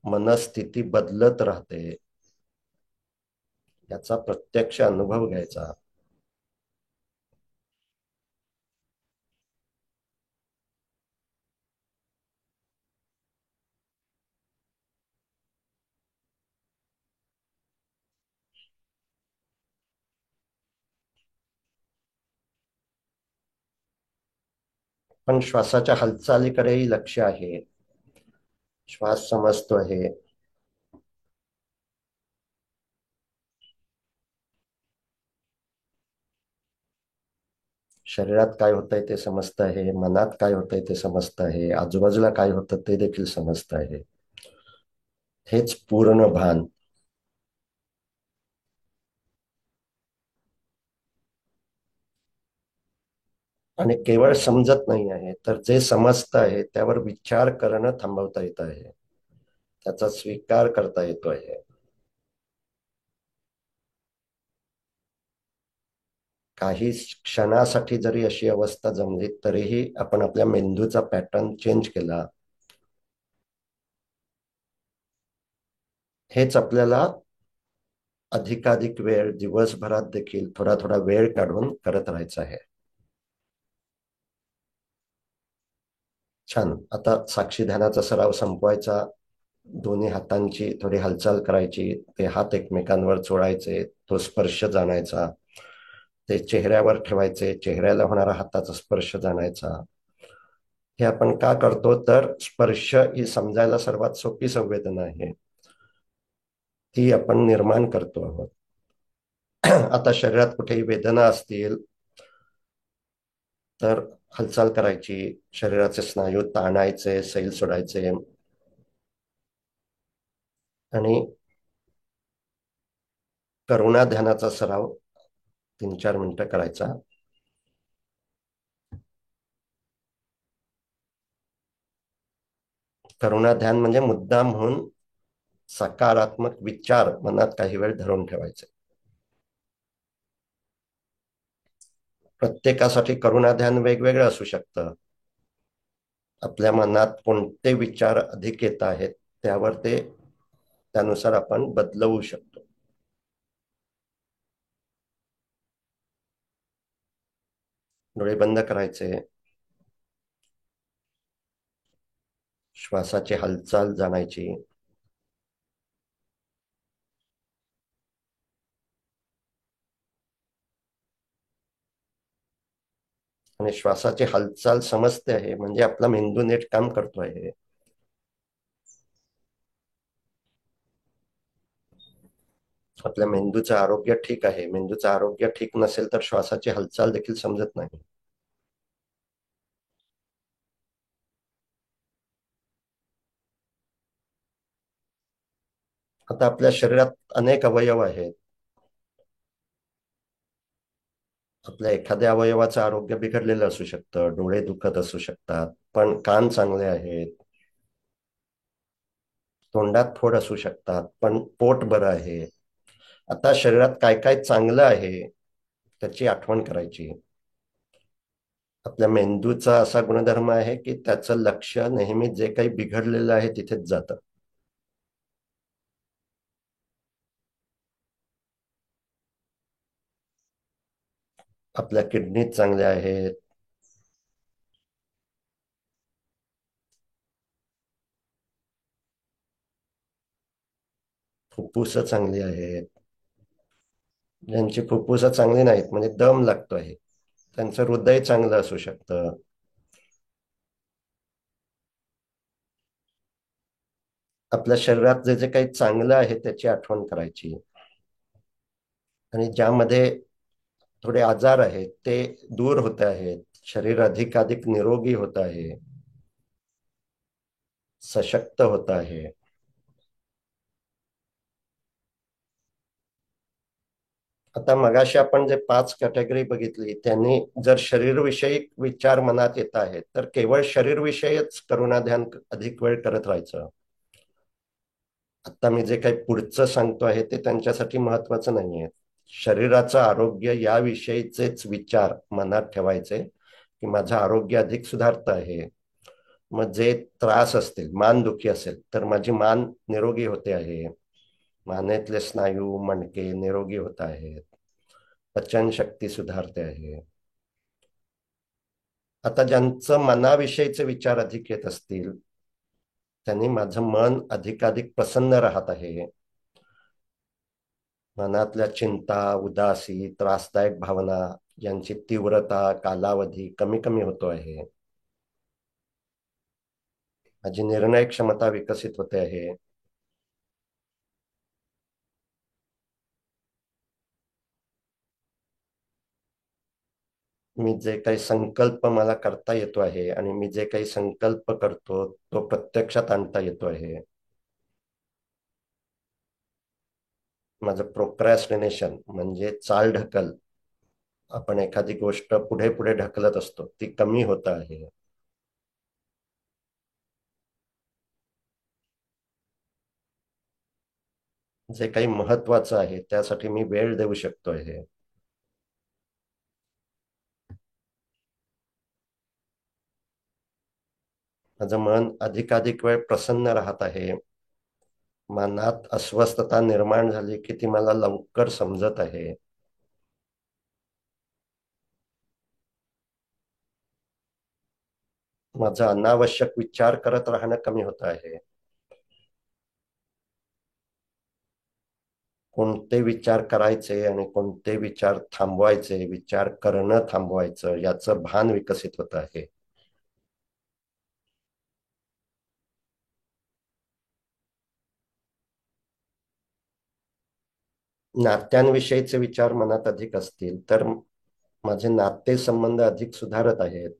मनस्थिती बदलत राहते. याचा प्रत्यक्ष अनुभव घ्यायचा. पण श्वासाच्या हालचालीकडेही लक्ष आहे. श्वास समजतो आहे. शरीरात काय होतंय ते समजत आहे, मनात काय होतंय ते समजत आहे, आजूबाजूला काय होतं ते देखील समजत आहे. हेच पूर्ण भान. आणि केवळ समजत नाही आहे, तर जे समजत आहे त्यावर विचार करणं थांबवता येत आहे. त्याचा स्वीकार करता येतो आहे. काही क्षणासाठी जरी अशी अवस्था जमली तरीही आपण आपल्या मेंदूचा पॅटर्न चेंज केला. हेच आपल्याला अधिकाधिक वेळ दिवसभरात देखील थोडा थोडा वेळ काढून करत राहायचं आहे. छान. आता साक्षी ध्यानाचा सराव संपवायचा. दोन्ही हातांची थोडी हालचाल करायची, ते हात एकमेकांवर चोळायचे, तो स्पर्श जाणायचा, ते चेहऱ्यावर ठेवायचे, चेहऱ्याला होणारा हाताचा स्पर्श जाणायचा. हे आपण का करतो, तर स्पर्श ही समजायला सर्वात सोपी संवेदना आहे, ती आपण निर्माण करतो आहोत. आता शरीरात कुठेही वेदना असतील तर हालचाल करायची, शरीराचे स्नायू ताणायचे, सैल सोडायचे, आणि करुणा ध्यानाचा सराव 3-4 मिनिटं करायचा. करुणा ध्यान म्हणजे मुद्दाम म्हणून सकारात्मक विचार मनात काही वेळ धरून ठेवायचे. प्रत्येकासाठी करुणा ध्यान वेगवेगळं असू शकतं. आपल्या मनात कोणते विचार अधिक येत आहेत त्यावर ते, त्यानुसार आपण बदलवू शकतो. डोळे बंद करायचे. श्वासाची हालचाल जाणायची. आणि श्वासाची हालचाल समजते आहे म्हणजे आपला मेंदू नीट काम करतो आहे. आपल्या मेंदूचं आरोग्य ठीक आहे. मेंदूचं आरोग्य ठीक नसेल तर श्वासाची हालचाल देखील समजत नाही. आता आपल्या शरीरात अनेक अवयव आहेत. आपल्या एखाद्या अवयवाचं आरोग्य बिघडलेलं असू शकतं, डोळे दुखत असू शकतात, पण कान चांगले आहेत. तोंडात फोड असू शकतात पण पोट बरं आहे. आता शरीरात काय काय चांगलं आहे त्याची आठवण करायची. आपल्या मेंदूचा असा गुणधर्म आहे की त्याचं लक्ष नेहमी जे काही बिघडलेलं आहे तिथेच जातं. आपल्या किडनी चांगल्या आहेत. फुफ्फुस चांगली आहेत. ज्यांची फुफ्फुस चांगली नाहीत म्हणजे दम लागतो आहे, त्यांचं हृदय चांगलं असू शकतं. आपल्या शरीरात जे जे काही चांगलं आहे त्याची आठवण करायची. आणि ज्यामध्ये थोडे आजार आहेत ते दूर होत आहेत, शरीर अधिकाधिक निरोगी होत आहे. सशक्त होत आहे. आता मगाशी आपण जे 5 कॅटेगरी बघितली त्यांनी जर शरीरविषयी विचार मनात येत आहेत तर केवळ शरीरविषयीच करुणा ध्यान अधिक वेळ करत राहायचं. आता मी जे काही पुढचं सांगतो आहे ते त्यांच्यासाठी महत्वाचं नाहीये. शरीराचं आरोग्य याविषयीचेच विचार मनात ठेवायचे की माझं आरोग्य अधिक सुधारत आहे. मग जे त्रास असतील, मानदुखी असेल तर माझी मान निरोगी होते आहे, मानेतले स्नायू मणके निरोगी होत आहेत, पचनशक्ती सुधारते आहे. आता ज्यांचं मनाविषयीचे विचार अधिक येत असतील त्यांनी माझं मन अधिकाधिक प्रसन्न राहत आहे. मनातल्या चिंता, उदासी, त्रासदायक भावना यांची तीव्रता, कालावधी कमी कमी होतो आहे. माझी निर्णय क्षमता विकसित होते आहे. मी जे काही संकल्प मला करता येतो आहे आणि मी जे काही संकल्प करतो तो प्रत्यक्षात आणता येतो आहे. माझं प्रोक्रॅस्टिनेशन म्हणजे चालढकल, आपण एखादी गोष्ट पुढे पुढे ढकलत असतो ती कमी होत आहे. जे काही महत्वाचं आहे त्यासाठी मी वेळ देऊ शकतो आहे. माझं मन अधिकाधिक वेळ प्रसन्न राहत आहे. मनात अस्वस्थता निर्माण झाली की ती मला लवकर समजत आहे. माझं अनावश्यक विचार करत राहणं कमी होत आहे. कोणते विचार करायचे आणि कोणते विचार थांबवायचे, विचार करणं थांबवायचं याचं भान विकसित होत आहे. नात्यांविषयीचे विचार मनात अधिक असतील तर माझे नाते संबंध अधिक सुधारत आहेत.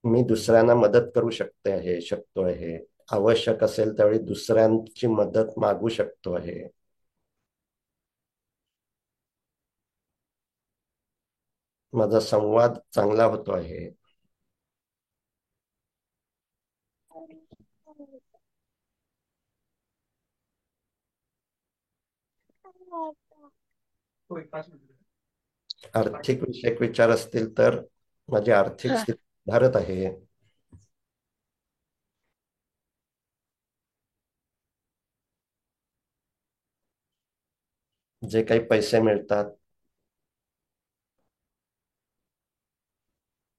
मी दुसऱ्यांना मदत करू शकतो आहे. आवश्यक असेल त्यावेळी दुसऱ्यांची मदत मागू शकतो आहे. माझा संवाद चांगला होतो आहे. आर्थिक विषयक विचार असतील तर माझी आर्थिक स्थिती सुधारत आहे. जे काही पैसे मिळतात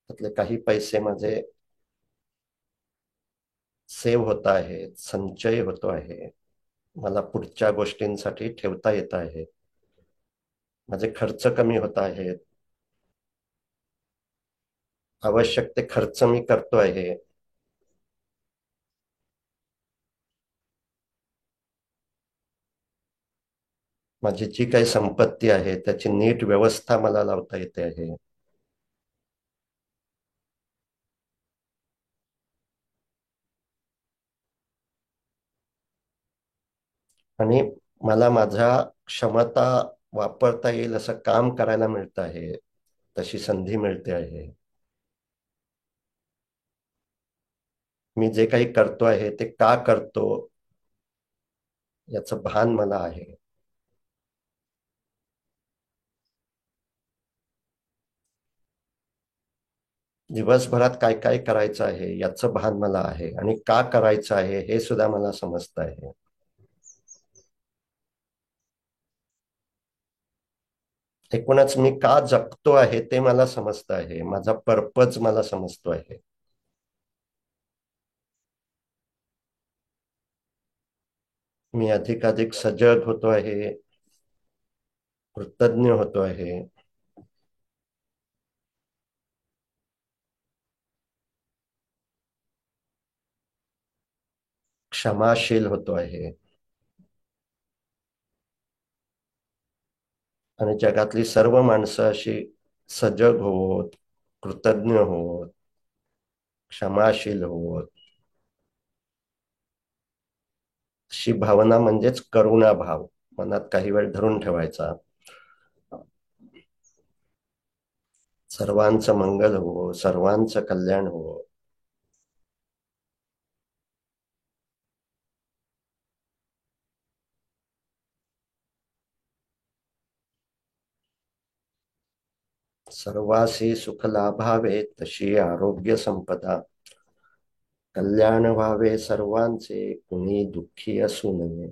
त्यातले काही पैसे माझे सेव्ह होत आहेत, संचय होतो आहे, मला पुढच्या गोष्टींसाठी ठेवता येत आहे. माझे खर्च कमी होत आहेत. आवश्यक ते खर्च मी करतो आहे. माझी जी काही संपत्ती आहे त्याची नीट व्यवस्था मला लावता येते आहे. आणि मला माझ्या क्षमता वापरता येईल असं काम करायला मिळत आहे, तशी संधी मिळते आहे. मी जे काही करतो आहे ते का करतो याचं भान मला आहे. दिवसभरात काय काय करायचं आहे याचं भान मला आहे आणि का करायचं आहे हे सुद्धा मला समजत आहे. एकूणच मी का जगतो आहे ते मला समजत आहे, माझा पर्पज मला समजतो आहे. मी अधिकाधिक सजग होतो आहे, कृतज्ञ होतो आहे, क्षमाशील होतो आहे आणि जगातली सर्व माणसं अशी सजग होत, कृतज्ञ होत, क्षमाशील हो. अशी भावना म्हणजेच करुणा भाव मनात काही वेळ धरून ठेवायचा. सर्वांचं मंगल हो, सर्वांचं कल्याण हो. सर्वासी सुख लाभावे तशी आरोग्य संपदा. कल्याण व्हावे सर्वांचे, कुणी दुःखी असू नये.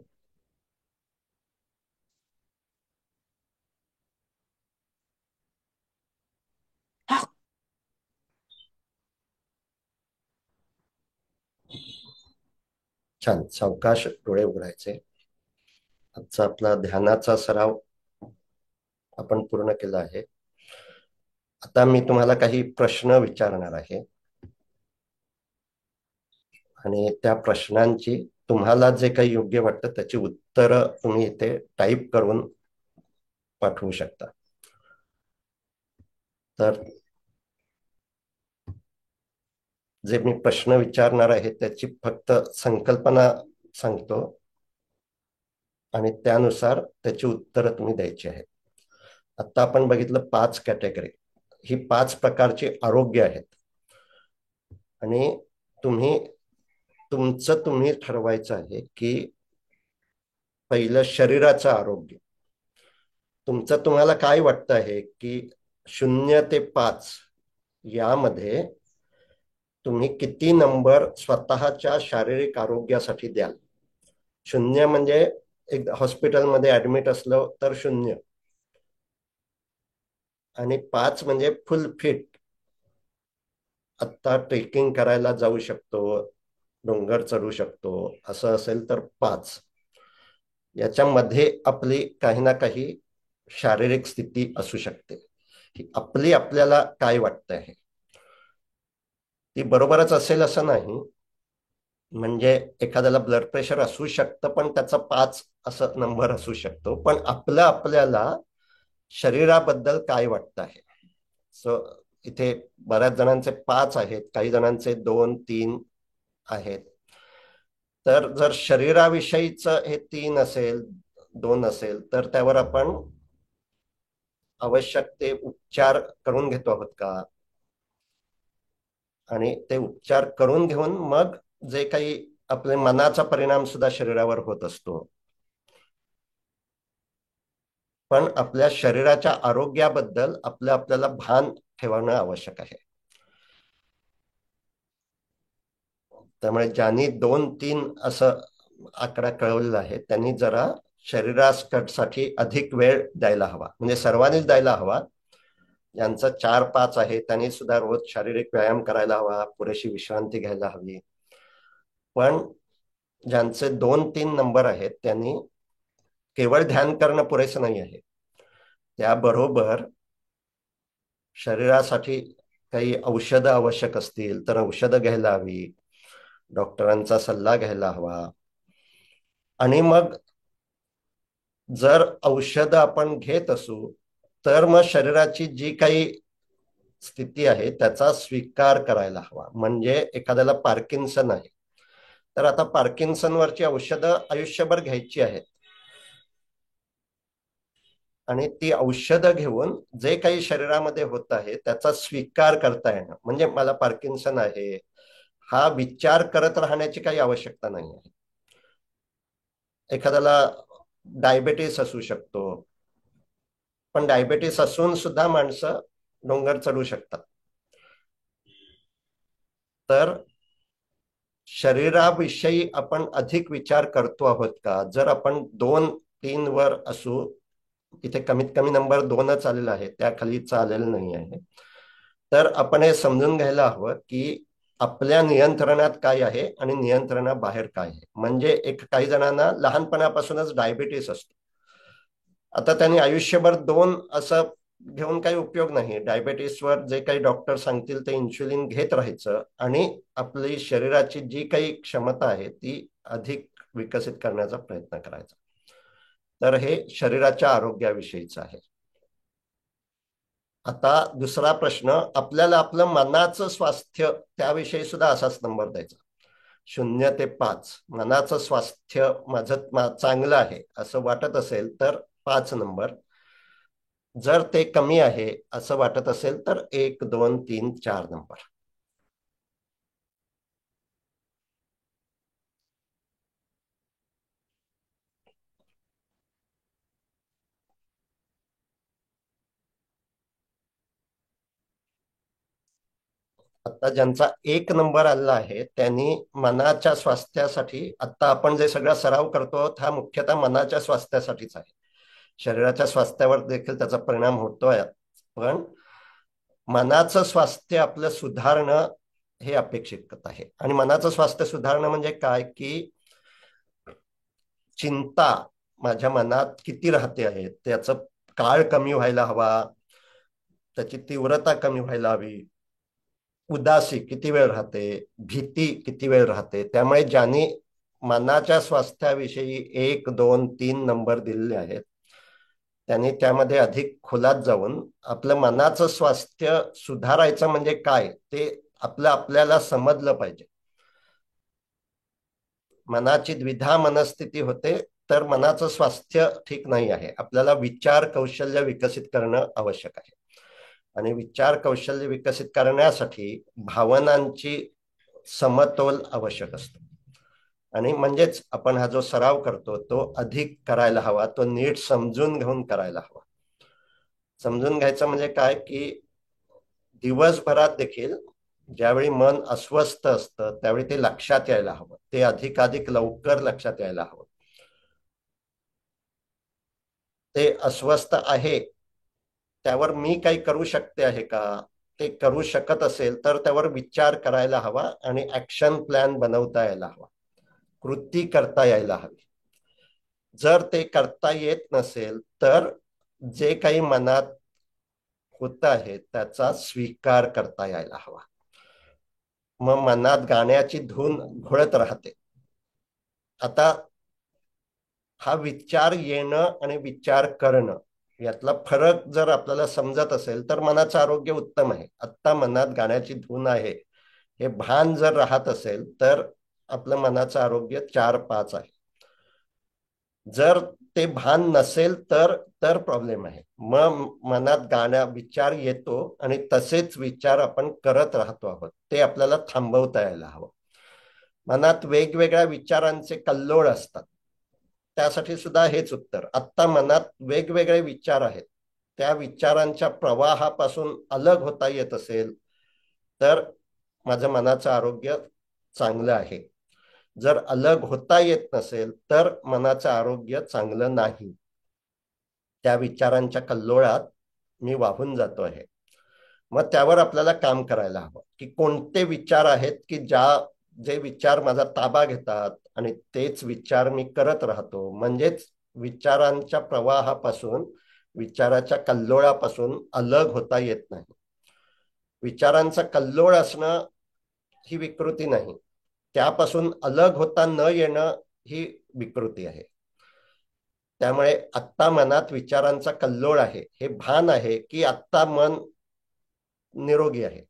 छान, सावकाश डोळे उघडायचे. आजचा आपला ध्यानाचा सराव आपण पूर्ण केला आहे. आता मी तुम्हाला काही प्रश्न विचारणार आहे आणि त्या प्रश्नांची तुम्हाला जे काही योग्य वाटतं त्याची उत्तरं तुम्ही इथे टाईप करून पाठवू शकता. तर जे मी प्रश्न विचारणार आहे त्याची फक्त संकल्पना सांगतो आणि त्यानुसार त्याची उत्तरं तुम्ही द्यायची आहेत. आता आपण बघितलं 5 कॅटेगरी. ही 5 प्रकारची आरोग्य आहेत आणि तुम्ही तुम्ही ठरवायचं आहे की पहिलं शरीराचं आरोग्य. तुम्हाला काय वाटतं आहे की 0 ते 5 यामध्ये तुम्ही किती नंबर स्वतःच्या शारीरिक आरोग्यासाठी द्याल? 0 म्हणजे एक हॉस्पिटलमध्ये ऍडमिट असलो तर 0, आणि 5 म्हणजे फुल फिट, आत्ता ट्रेकिंग करायला जाऊ शकतो, डोंगर चढू शकतो, असं असेल तर 5. याच्यामध्ये आपली काही ना काही शारीरिक स्थिती असू शकते. की आपली आपल्याला काय वाटतं आहे ती बरोबरच असेल असं नाही. म्हणजे एखाद्याला ब्लड प्रेशर असू शकतं पण त्याचा 5 असं नंबर असू शकतो, पण आपलं आपल्याला शरीराबद्दल काय वाटतं आहे. सो इथे बऱ्याच जणांचे 5 आहेत, काही जणांचे 2-3 आहेत. तर जर शरीराविषयीच हे 3 असेल, 2 असेल, तर त्यावर आपण आवश्यक ते उपचार करून घेतो आहोत का, आणि ते उपचार करून घेऊन मग जे काही आपल्या मनाचा परिणाम सुद्धा शरीरावर होत असतो, पण आपल्या शरीराच्या आरोग्याबद्दल आपल्याला भान ठेवणं आवश्यक आहे. त्यामुळे ज्यांनी 2-3 असं आकडा कळवलेला आहे त्यांनी जरा शरीरासाठी अधिक वेळ द्यायला हवा, म्हणजे सर्वांनीच द्यायला हवा. ज्यांचं 4-5 आहे त्यांनी सुद्धा रोज शारीरिक व्यायाम करायला हवा, पुरेशी विश्रांती घ्यायला हवी. पण ज्यांचे 2-3 नंबर आहेत त्यांनी केवळ ध्यान करणं पुरेसं नाही आहे, त्याबरोबर शरीरासाठी काही औषधं आवश्यक असतील तर औषधं घ्यायला हवी, डॉक्टरांचा सल्ला घ्यायला हवा. आणि मग जर औषधं आपण घेत असू तर मग शरीराची जी काही स्थिती आहे त्याचा स्वीकार करायला हवा. म्हणजे एखाद्याला पार्किन्सन आहे तर आता पार्किन्सनवरची औषधं आयुष्यभर घ्यायची आहेत, आणि ती औषधं घेऊन जे काही शरीरामध्ये होत आहे त्याचा स्वीकार करता येणं, म्हणजे मला पार्किन्सन आहे हा विचार करत राहण्याची काही आवश्यकता नाही आहे. एखाद्याला डायबेटीस असू शकतो, पण डायबेटीस असून सुद्धा माणसं डोंगर चढू शकतात. तर शरीराविषयी आपण अधिक विचार करतो आहोत का? जर आपण 2-3 वर असू, इथे कमीत कमी नंबर 2च आलेला आहे, त्याखाली चालेल नाही आहे, तर आपण हे समजून घ्यायला हवं की आपल्या नियंत्रणात काय आहे आणि नियंत्रणाबाहेर काय आहे. म्हणजे काही जणांना लहानपणापासूनच डायबिटीस असतो, आता त्यांनी आयुष्यभर 2 असं घेऊन काही उपयोग नाही. डायबेटीसवर जे काही डॉक्टर सांगतील ते इन्शुलिन घेत राहायचं आणि आपली शरीराची जी काही क्षमता आहे ती अधिक विकसित करण्याचा प्रयत्न करायचा. तर हे शरीराच्या आरोग्याविषयीचं आहे. आता दुसरा प्रश्न, आपल्याला आपलं मनाचं स्वास्थ्य त्याविषयी सुद्धा असाच नंबर द्यायचा. 0 ते 5 मनाचं स्वास्थ्य माझं चांगलं आहे असं वाटत असेल तर 5 नंबर. जर ते कमी आहे असं वाटत असेल तर 1, 2, 3, 4 नंबर. आता ज्यांचा 1 नंबर आलेला आहे त्यांनी मनाच्या स्वास्थ्यासाठी, आता आपण जे सगळा सराव करतो हा मुख्यतः मनाच्या स्वास्थ्यासाठीच आहे. शरीराच्या स्वास्थ्यावर देखील त्याचा परिणाम होतोय, पण मनाचं स्वास्थ्य आपलं सुधारणं हे अपेक्षित आहे. आणि मनाचं स्वास्थ्य सुधारणं म्हणजे काय, की चिंता माझ्या मनात किती राहते आहे त्याचं काळ कमी व्हायला हवा, त्याची तीव्रता कमी व्हायला हवी, उदासी किती वेळ राहते, भीती किती वेळ राहते. त्यामुळे ज्यांनी मनाच्या स्वास्थ्याविषयी 1, 2, 3 नंबर दिलेले आहेत त्यांनी त्यामध्ये अधिक खोलात जाऊन आपलं मनाचं स्वास्थ्य सुधारायचं म्हणजे काय ते आपल्याला समजलं पाहिजे. मनाची द्विधा मनस्थिती होते तर मनाचं स्वास्थ्य ठीक नाही आहे. आपल्याला विचार कौशल्य विकसित करणं आवश्यक आहे. आणि विचार कौशल्य विकसित करण्यासाठी भावनांची समतोल आवश्यक असतो. आणि म्हणजेच आपण हा जो सराव करतो तो अधिक करायला हवा, तो नीट समजून घेऊन करायला हवा. समजून घ्यायचं म्हणजे काय, की दिवसभरात देखील ज्यावेळी मन अस्वस्थ असतं त्यावेळी ते लक्षात यायला हवं, ते अधिकाधिक लवकर लक्षात यायला हवं. ते अस्वस्थ आहे त्यावर मी काही करू शकते आहे का, ते करू शकत असेल तर त्यावर विचार करायला हवा आणि ऍक्शन प्लॅन बनवता यायला हवा, कृती करता यायला हवी. जर ते करता येत नसेल तर जे काही मनात होत आहे त्याचा स्वीकार करता यायला हवा. मग मनात गाण्याची धून घोळत राहते. आता हा विचार येणं आणि विचार करणं यातला फरक जर आपल्याला समजत असेल तर मनाचं आरोग्य उत्तम आहे. आत्ता मनात गाण्याची धून आहे हे भान जर राहत असेल तर आपलं मनाचं आरोग्य 4, 5 आहे. जर ते भान नसेल तर प्रॉब्लेम आहे. मग मनात गाण्या विचार येतो आणि तसेच विचार आपण करत राहतो आहोत, ते आपल्याला थांबवता यायला हवं. मनात वेगवेगळ्या विचारांचे कल्लोळ असतात, त्यासाठी सुद्धा हेच उत्तर. आत्ता मनात वेगवेगळे विचार आहेत, त्या विचारांच्या प्रवाहापासून अलग होता येत असेल तर माझं मनाचं आरोग्य चांगलं आहे. जर अलग होता येत नसेल तर मनाचं आरोग्य चांगलं नाही. त्या विचारांच्या कल्लोळात मी वाहून जातो आहे. मग त्यावर आपल्याला काम करायला हवं, की कोणते विचार आहेत की जे विचार माझा ताबा घेतात आणि तेच विचार मी करत राहतो. म्हणजेच विचारांच्या प्रवाहापासून, विचाराच्या कल्लोळापासून अलग होता येत नाही. विचारांचा कल्लोळ असणं ही विकृती नाही, त्यापासून अलग होता न येणं ही विकृती आहे. त्यामुळे आत्ता मनात विचारांचा कल्लोळ आहे हे भान आहे की आत्ता मन निरोगी आहे,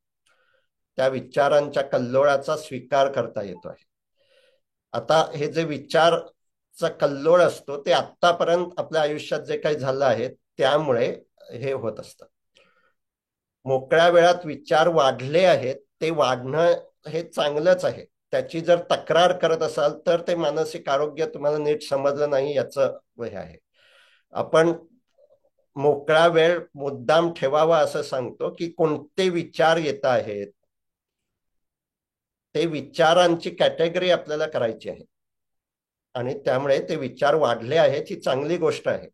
त्या विचारांच्या कल्लोळाचा स्वीकार करता येतो आहे. आता हे जे विचारचा कल्लोळ असतो ते आत्तापर्यंत आपल्या आयुष्यात जे काही झालं आहे त्यामुळे हे होत असतं. मोकळ्या वेळात विचार वाढले आहेत, ते वाढणं हे चांगलंच आहे. त्याची जर तक्रार करत असाल तर ते मानसिक आरोग्य तुम्हाला नीट समजलं नाही याचं हे आहे. आपण मोकळा वेळ मुद्दाम ठेवावा असं सांगतो, की कोणते विचार येत आहेत ते विचारांची कॅटेगरी आपल्याला करायची आहे. आणि त्यामुळे ते विचार वाढले आहेत ही चांगली गोष्ट आहे.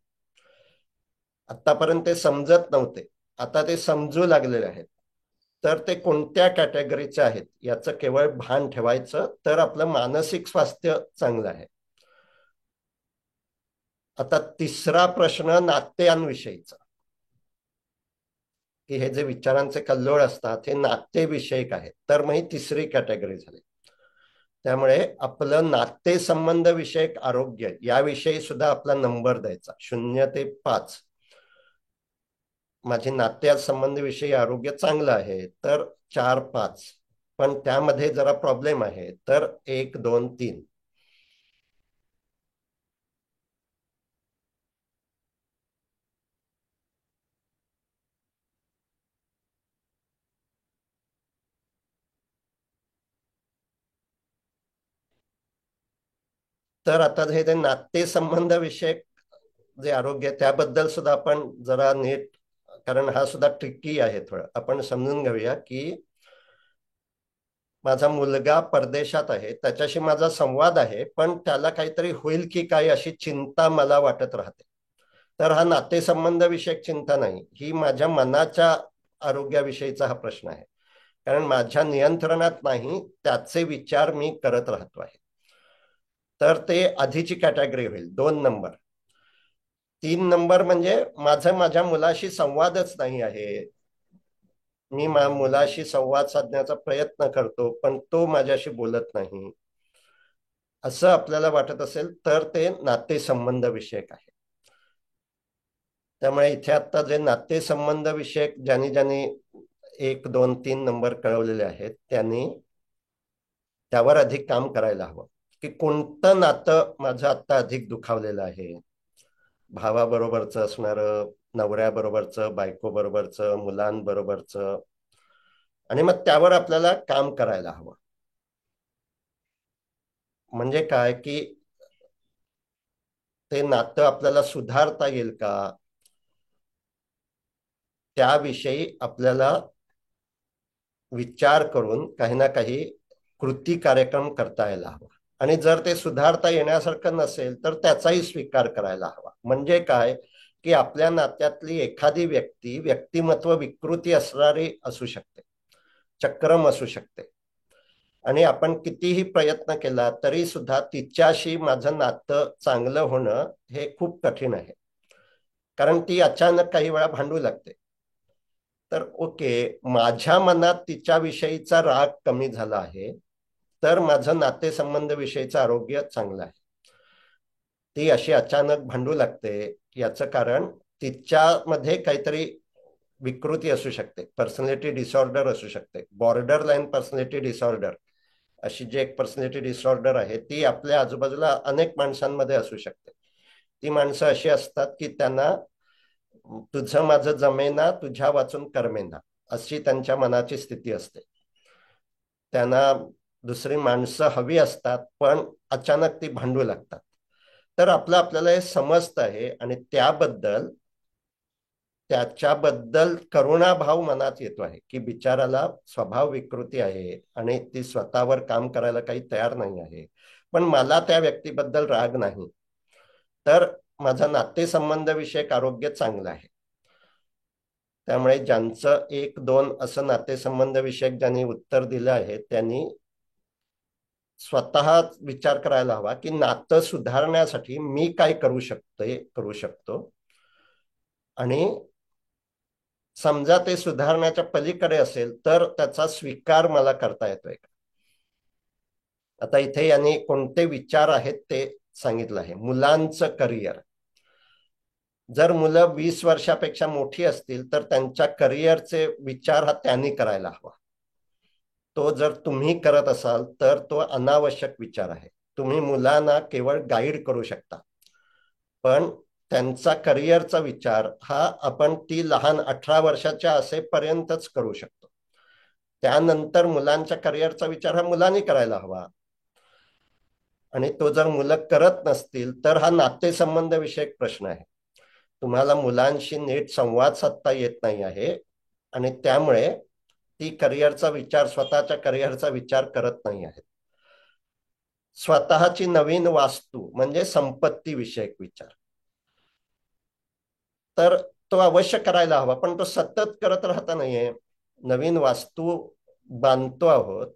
आतापर्यंत ते समजत नव्हते, आता ते समजू लागलेले आहेत. तर ते कोणत्या कॅटेगरीचे आहेत याचं केवळ भान ठेवायचं तर आपलं मानसिक स्वास्थ्य चांगलं आहे. आता तिसरा प्रश्न नात्यांविषयीचा, की हे जे विचारांचे कल्लोळ असतात हे नातेविषयक आहेत, तर मग ही तिसरी कॅटेगरी झाली. त्यामुळे आपलं नातेसंबंध विषयक आरोग्य याविषयी सुद्धा आपला नंबर द्यायचा 0 ते 5. माझे नातेसंबंधीविषयी आरोग्य चांगलं आहे तर 4-5. पण त्यामध्ये जरा प्रॉब्लेम आहे तर 1-2-3. तर आता हे नातेसंबंधाविषयक जे आरोग्य आहे, त्याबद्दल सुद्धा आपण जरा नीट, कारण हा सुद्धा ट्रिकी आहे थोडं, आपण समजून घेऊया की माझा मुलगा परदेशात आहे, त्याच्याशी माझा संवाद आहे, पण त्याला काहीतरी होईल की काय अशी चिंता मला वाटत राहते. तर हा नातेसंबंध विषयक चिंता नाही, ही माझ्या मनाच्या आरोग्याविषयीचा हा प्रश्न आहे. कारण माझ्या नियंत्रणात नाही त्याचे विचार मी करत राहतो आहे. तर ते आधीची कॅटेगरी होईल 2 नंबर. 3 नंबर म्हणजे माझं माझ्या मुलाशी संवादच नाही आहे. मी मुलाशी संवाद साधण्याचा प्रयत्न करतो पण तो माझ्याशी बोलत नाही, असं आपल्याला वाटत असेल तर ते नातेसंबंध विषयक आहे. त्यामुळे इथे आता जे नातेसंबंध विषयक ज्यांनी ज्यांनी 1-2-3 नंबर कळवलेले आहेत त्यांनी त्यावर अधिक काम करायला हवं की कोणतं नातं माझं आता अधिक दुखावलेलं आहे. भावाबरोबरचं असणारं, नवऱ्याबरोबरचं, बायकोबरोबरचं, मुलांबरोबरचं. आणि मग त्यावर आपल्याला काम करायला हवं. म्हणजे काय की ते नातं आपल्याला सुधारता येईल का, त्याविषयी आपल्याला विचार करून काही ना काही कृती कार्यक्रम करता यायला हवा. आणि जर ते सुधारता येण्यासारखं नसेल तर त्याचाही स्वीकार करायला हवा. म्हणजे काय की आपल्या नात्यातली एखादी व्यक्ती व्यक्तिमत्व विकृती असणारी असू शकते, चक्रम असू शकते, आणि आपण कितीही प्रयत्न केला तरी सुद्धा तिच्याशी माझं नातं चांगलं होणं हे खूप कठीण आहे. कारण ती अचानक काही वेळा भांडू लागते. तर ओके, माझ्या मनात तिच्याविषयीचा राग कमी झाला आहे तर माझं नातेसंबंध विषयीचं आरोग्य चांगलं आहे. ती अशी अचानक भांडू लागते याचं कारण तिच्यामध्ये काहीतरी विकृती असू शकते, पर्सनॅलिटी डिसऑर्डर असू शकते, बॉर्डर लाईन पर्सनॅलिटी डिसऑर्डर अशी जी एक पर्सनॅलिटी डिसऑर्डर आहे ती आपल्या आजूबाजूला अनेक माणसांमध्ये असू शकते. ती माणसं अशी असतात की त्यांना तुझं माझं जमेना, तुझ्या वाचून करमेना, अशी त्यांच्या मनाची स्थिती असते. त्यांना दुसरी माणसं हवी असतात पण अचानक ती भांडू लागतात. तर आपल्याला हे समजत आहे आणि त्याच्याबद्दल करुणाभाव मनात येतो आहे की बिचाराला स्वभाव विकृती आहे आणि ती स्वतःवर काम करायला काही तयार नाही आहे. पण मला त्या व्यक्तीबद्दल राग नाही. तर माझा नातेसंबंध विषयक आरोग्य चांगलं आहे. त्यामुळे ज्यांचं 1-2 असं नातेसंबंध विषयक ज्यांनी उत्तर दिलं आहे त्यांनी स्वतः विचार करायला हवा की नातं सुधारण्यासाठी मी काय करू शकतो. आणि समजा ते सुधारण्याच्या पलीकडे असेल तर त्याचा स्वीकार मला करता येतोय. आता इथे यांनी कोणते विचार आहेत ते सांगितलं आहे. मुलांचं करिअर, जर मुलं 20 वर्षापेक्षा मोठी असतील तर त्यांच्या करिअरचे विचार हा त्यांनी करायला हवा. तो जर तुम्ही करत असाल तर तो अनावश्यक विचार आहे. तुम्ही मुलांना केवळ गाईड करू शकता, पण त्यांचा करिअरचा विचार हा आपण ती लहान 18 वर्षाच्या असेपर्यंतच करू शकतो. त्यानंतर मुलांच्या करिअरचा विचार हा मुलांनी करायला हवा. आणि तो जर मुलं करत नसतील तर हा नातेसंबंध विषयक प्रश्न आहे. तुम्हाला मुलांशी नीट संवाद साधता येत नाही आहे आणि त्यामुळे ती स्वतःच्या करिअरचा विचार करत नाही आहे. स्वतःची नवीन वास्तू म्हणजे संपत्ती विषयक विचार, तर तो अवश्य करायला हवा, पण तो सतत करत राहता नाहीये. नवीन वास्तू बांधतो आहोत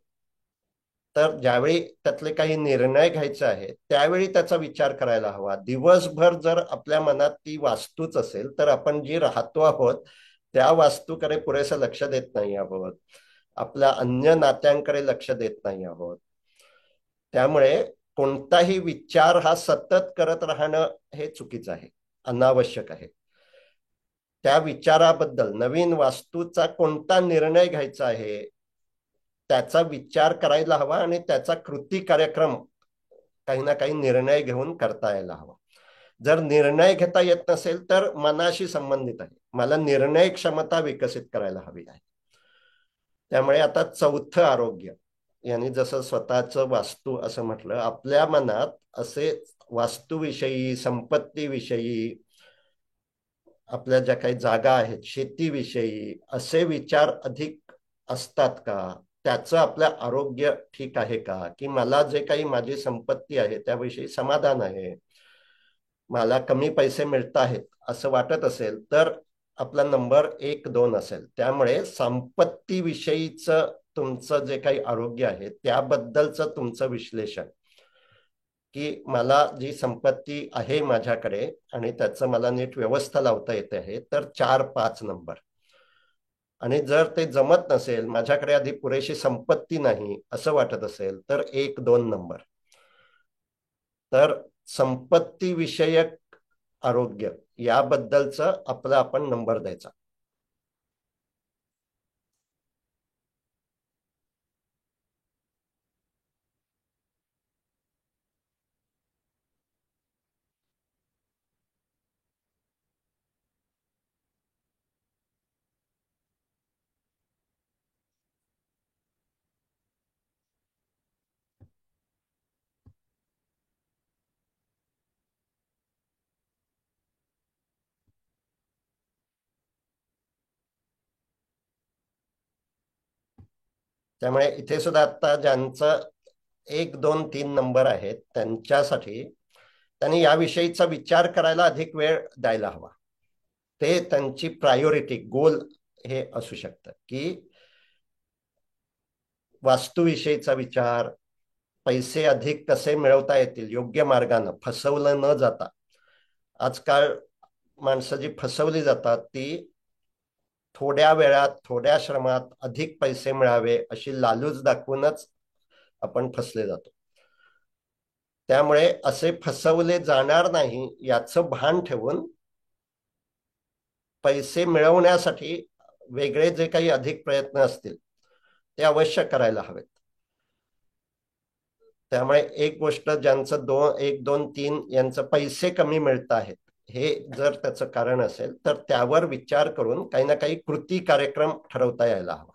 तर ज्यावेळी त्यातले काही निर्णय घ्यायचे आहेत त्यावेळी त्याचा विचार करायला हवा. दिवसभर जर आपल्या मनात ती वास्तूच असेल तर आपण जी राहतो आहोत त्या वास्तूकडे पुरेसं लक्ष देत नाही आहोत, आपल्या अन्य नात्यांकडे लक्ष देत नाही आहोत. त्यामुळे कोणताही विचार हा सतत करत राहणं हे चुकीचं आहे, अनावश्यक आहे. त्या विचाराबद्दल नवीन वास्तूचा कोणता निर्णय घ्यायचा आहे त्याचा विचार करायला हवा आणि त्याचा कृती कार्यक्रम काही ना काही निर्णय घेऊन करता यायला हवा. जर निर्णय घेता येत नसेल तर मनाशी संबंधित आहे. मला निर्णय क्षमता विकसित करायला हवी आहे. त्यामुळे आता चौथं आरोग्य, यांनी जसं स्वतःचं वास्तू असं म्हटलं, आपल्या मनात असे वास्तूविषयी, संपत्तीविषयी, आपल्या ज्या काही जागा आहेत शेतीविषयी असे विचार अधिक असतात का? त्याचं आपलं आरोग्य ठीक आहे का? की मला जे काही माझी संपत्ती आहे त्याविषयी समाधान आहे, मला कमी पैसे मिळत आहेत असं वाटत असेल तर आपला नंबर 1-2 असेल. त्यामुळे संपत्तीविषयीच तुमचं जे काही आरोग्य आहे त्याबद्दलचं तुमचं विश्लेषण, की मला जी संपत्ती आहे माझ्याकडे आणि त्याचं मला नीट व्यवस्था लावता येते आहे तर 4-5 नंबर. आणि जर ते जमत नसेल, माझ्याकडे आधी पुरेशी संपत्ती नाही असं वाटत असेल तर 1-2 नंबर. तर संपत्ती विषयक आरोग्य याबद्दलच आपला आपण नंबर द्यायचा. त्यामुळे इथे सुद्धा आता ज्यांचं 1-2-3 नंबर आहेत त्यांच्यासाठी त्यांनी याविषयीचा विचार करायला अधिक वेळ द्यायला हवा. ते त्यांची प्रायोरिटी गोल हे असू शकतं, की वास्तूविषयीचा विचार, पैसे अधिक कसे मिळवता येतील योग्य मार्गाने फसवलं न जाता. आजकाल माणसं जी फसवली जातात ती थोड्या वेळात थोड्या श्रमात अधिक पैसे मिळावे अशी लालूच दाखवूनच आपण फसले जातो. त्यामुळे असे फसवले जाणार नाही याचं भान ठेवून पैसे मिळवण्यासाठी वेगळे जे काही अधिक प्रयत्न असतील ते अवश्य करायला हवेत. त्यामुळे एक गोष्ट ज्यांचं 1-2-3 यांचं पैसे कमी मिळत आहेत हे जर त्याचं कारण असेल तर त्यावर विचार करून काही ना काही कृती कार्यक्रम ठरवता यायला हवा.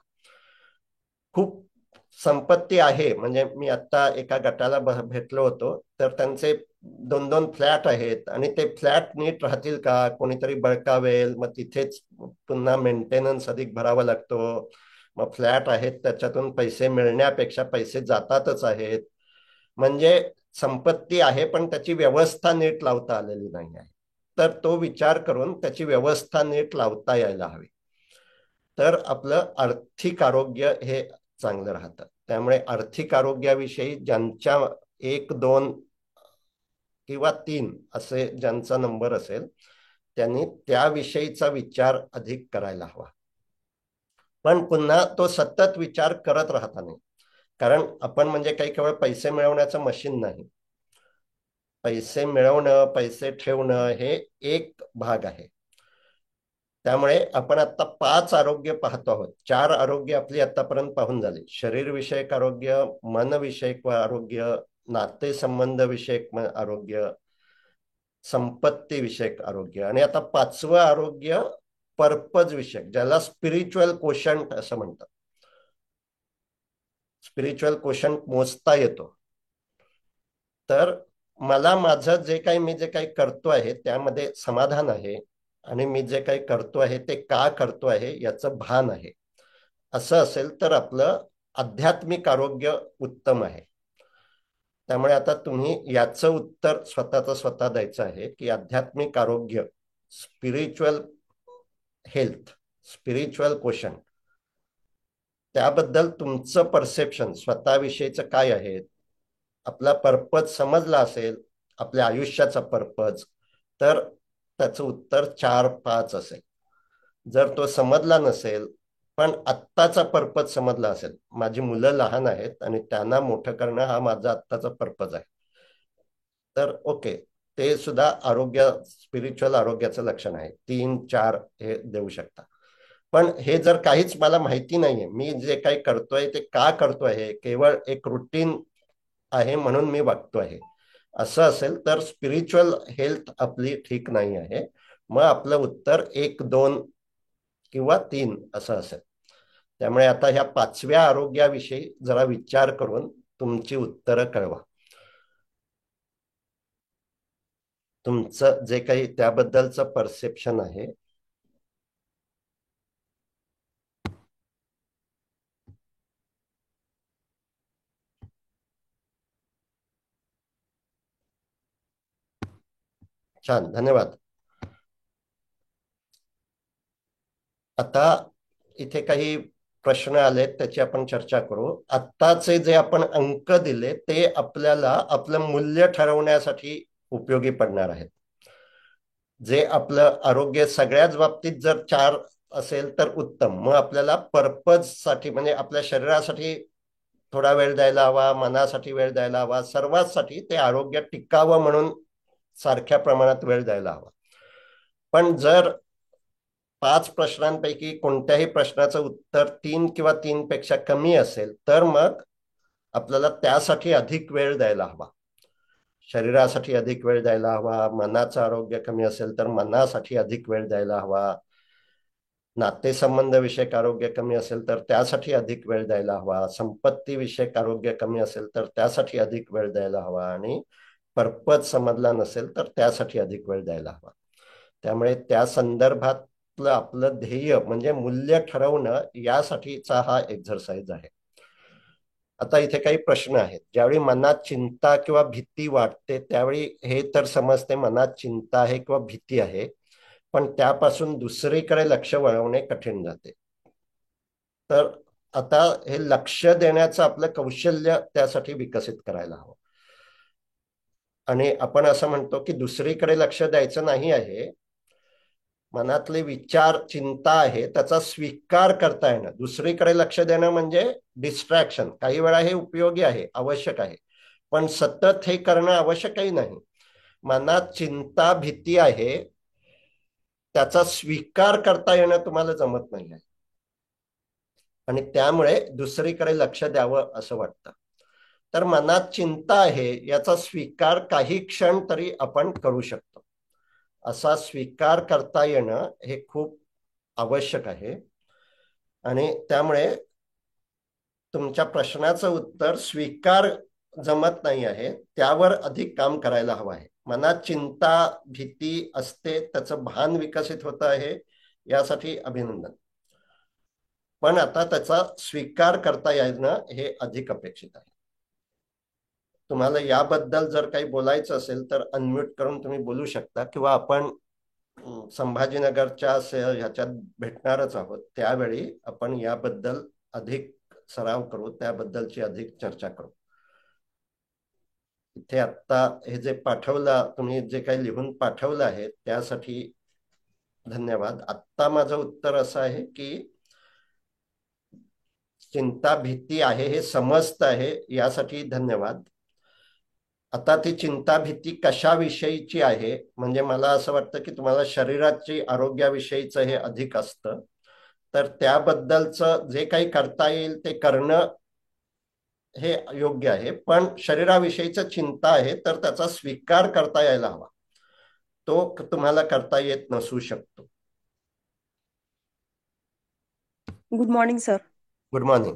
खूप संपत्ती आहे, म्हणजे मी आता एका गटाला भेटलो होतो तर त्यांचे 2-2 फ्लॅट आहेत आणि ते फ्लॅट नीट राहतील का, कोणीतरी बळकावेल, मग तिथेच पुन्हा मेंटेनन्स अधिक भरावा लागतो. मग फ्लॅट आहेत त्याच्यातून पैसे मिळण्यापेक्षा पैसे जातातच आहेत. म्हणजे संपत्ती आहे पण त्याची व्यवस्था नीट लावता आलेली नाही आहे. तर तो विचार करून त्याची व्यवस्था नीट लावता यायला हवी, तर आपलं आर्थिक आरोग्य हे चांगलं राहतं. त्यामुळे आर्थिक आरोग्याविषयी ज्यांच्या 1-2 किंवा 3 असे ज्यांचा नंबर असेल त्यांनी त्याविषयीचा विचार अधिक करायला हवा. पण पुन्हा तो सतत विचार करत राहता नाही, कारण आपण म्हणजे काही केवळ पैसे मिळवण्याचं मशीन नाही. पैसे मिळवणं, पैसे ठेवणं हे एक भाग आहे. त्यामुळे आपण आता 5 आरोग्य पाहतो आहोत. 4 आरोग्य आपली आतापर्यंत पाहून झाली: शरीर विषयक आरोग्य, मन विषयक आरोग्य, नातेसंबंध विषयक आरोग्य, संपत्ती विषयक आरोग्य, आणि आता 5वं आरोग्य पर्पज विषयक, ज्याला स्पिरिच्युअल कोशंट असं म्हणतात. स्पिरिच्युअल कोशंट मोजता येतो. तर मला माझं जे काही मी जे काही करतो आहे त्यामध्ये समाधान आहे आणि मी जे काही करतो आहे ते का करतो आहे याचं भान आहे, असं असेल तर आपलं आध्यात्मिक आरोग्य उत्तम आहे. त्यामुळे आता तुम्ही याचं उत्तर स्वतःच स्वतः द्यायचं आहे की आध्यात्मिक आरोग्य, स्पिरिच्युअल हेल्थ, स्पिरिच्युअल क्वेश्चन, त्याबद्दल तुमचं परसेप्शन स्वतःविषयीचं काय आहे. आपला पर्पज समजला असेल, आपल्या आयुष्याचा पर्पज, तर त्याचं उत्तर 4-5 असेल. जर तो समजला नसेल पण आत्ताचा पर्पज समजला असेल, माझी मुलं लहान आहेत आणि त्यांना मोठं करणं हा माझा आत्ताचा पर्पज आहे, तर ओके, ते सुद्धा आरोग्य, स्पिरिच्युअल आरोग्याचं लक्षण आहे. 3-4 हे देऊ शकता. पण हे जर काहीच मला माहिती नाहीये, मी जे काही करतोय ते का करतोय, हे केवळ एक रुटीन आहे म्हणून मी वागतो आहे, असं असेल तर स्पिरिच्युअल हेल्थ आपली ठीक नाही आहे. मग आपलं उत्तर 1, 2 किंवा 3 असं असेल. त्यामुळे आता ह्या 5व्या आरोग्याविषयी जरा विचार करून तुमची उत्तरं कळवा. तुमचं जे काही त्याबद्दलचं परसेप्शन आहे. छान, धन्यवाद. आता इथे काही प्रश्न आलेत, त्याची आपण चर्चा करू. आत्ताचे जे आपण अंक दिले ते आपल्याला आपलं मूल्य ठरवण्यासाठी उपयोगी पडणार आहेत. जे आपलं आरोग्य सगळ्याच बाबतीत जर 4 असेल तर उत्तम. मग आपल्याला पर्पज साठी, म्हणजे आपल्या शरीरासाठी थोडा वेळ द्यायला हवा, मनासाठी वेळ द्यायला हवा, सर्वांसाठी ते आरोग्य टिकावं म्हणून सारख्या प्रमाणात वेळ द्यायला हवा. पण जर 5 प्रश्नांपैकी कोणत्याही प्रश्नाचं उत्तर 3 किंवा 3 पेक्षा कमी असेल तर मग आपल्याला त्यासाठी अधिक वेळ द्यायला हवा. शरीरासाठी अधिक वेळ द्यायला हवा, मनाचं आरोग्य कमी असेल तर मनासाठी अधिक वेळ द्यायला हवा, नातेसंबंध विषयक आरोग्य कमी असेल तर त्यासाठी अधिक वेळ द्यायला हवा, संपत्ती विषयक आरोग्य कमी असेल तर त्यासाठी अधिक वेळ द्यायला हवा, आणि पर्पज समजला नसेल तर त्यासाठी अधिक वेळ द्यायला हवा. त्यामुळे त्या संदर्भातलं आपलं ध्येय म्हणजे मूल्य ठरवणं, यासाठीचा हा एक्झरसाइज आहे. आता इथे काही प्रश्न आहेत. ज्यावेळी मनात चिंता किंवा भीती वाटते त्यावेळी हे तर समजते मनात चिंता आहे किंवा भीती आहे, पण त्यापासून दुसरीकडे लक्ष वळवणे कठीण जाते. तर आता हे लक्ष देण्याचं आपलं कौशल्य त्यासाठी विकसित करायला हवं. आणि आपण असं म्हणतो की दुसरीकडे लक्ष द्यायचं नाही आहे, मनातले विचार, चिंता आहे त्याचा स्वीकार करता येणं. दुसरीकडे लक्ष देणं म्हणजे डिस्ट्रॅक्शन. काही वेळा हे उपयोगी आहे, आवश्यक आहे, पण सतत हे करणं आवश्यकही नाही. मनात चिंता, भीती आहे, त्याचा स्वीकार करता येणं तुम्हाला जमत नाही आहे, आणि त्यामुळे दुसरीकडे लक्ष द्यावं असं वाटतं. तर मनात चिंता आहे याचा स्वीकार काही क्षण तरी आपण करू शकतो. असा स्वीकार करता येणं हे खूप आवश्यक आहे. आणि त्यामुळे तुमच्या प्रश्नाचं उत्तर स्वीकार जमत नाही आहे, त्यावर अधिक काम करायला हवं आहे. मनात चिंता, भीती असते, त्याचं भान विकसित होत आहे, यासाठी अभिनंदन. पण आता त्याचा स्वीकार करता येणं हे अधिक अपेक्षित आहे. तुम्हाला याबद्दल जर काही बोलायचं असेल तर अनम्यूट करून तुम्ही बोलू शकता, किंवा आपण संभाजीनगरच्या ह्याच्यात भेटणारच आहोत, त्यावेळी आपण याबद्दल अधिक सराव करू, त्याबद्दलची अधिक चर्चा करू. इथे आता हे जे पाठवलं, तुम्ही जे काही लिहून पाठवलं आहे त्यासाठी धन्यवाद. आत्ता माझं उत्तर असं आहे की चिंता, भीती आहे हे समजत आहे, यासाठी धन्यवाद. आता ती चिंता, भीती कशाविषयीची आहे, म्हणजे मला असं वाटतं की तुम्हाला शरीराची आरोग्याविषयीचं हे अधिक असतं, तर त्याबद्दलचं जे काही करता येईल ते करणं हे योग्य आहे. पण शरीराविषयीचं चिंता आहे तर त्याचा स्वीकार करता यायला हवा, तो तुम्हाला करता येत नसू शकतो. Good morning sir. Good morning.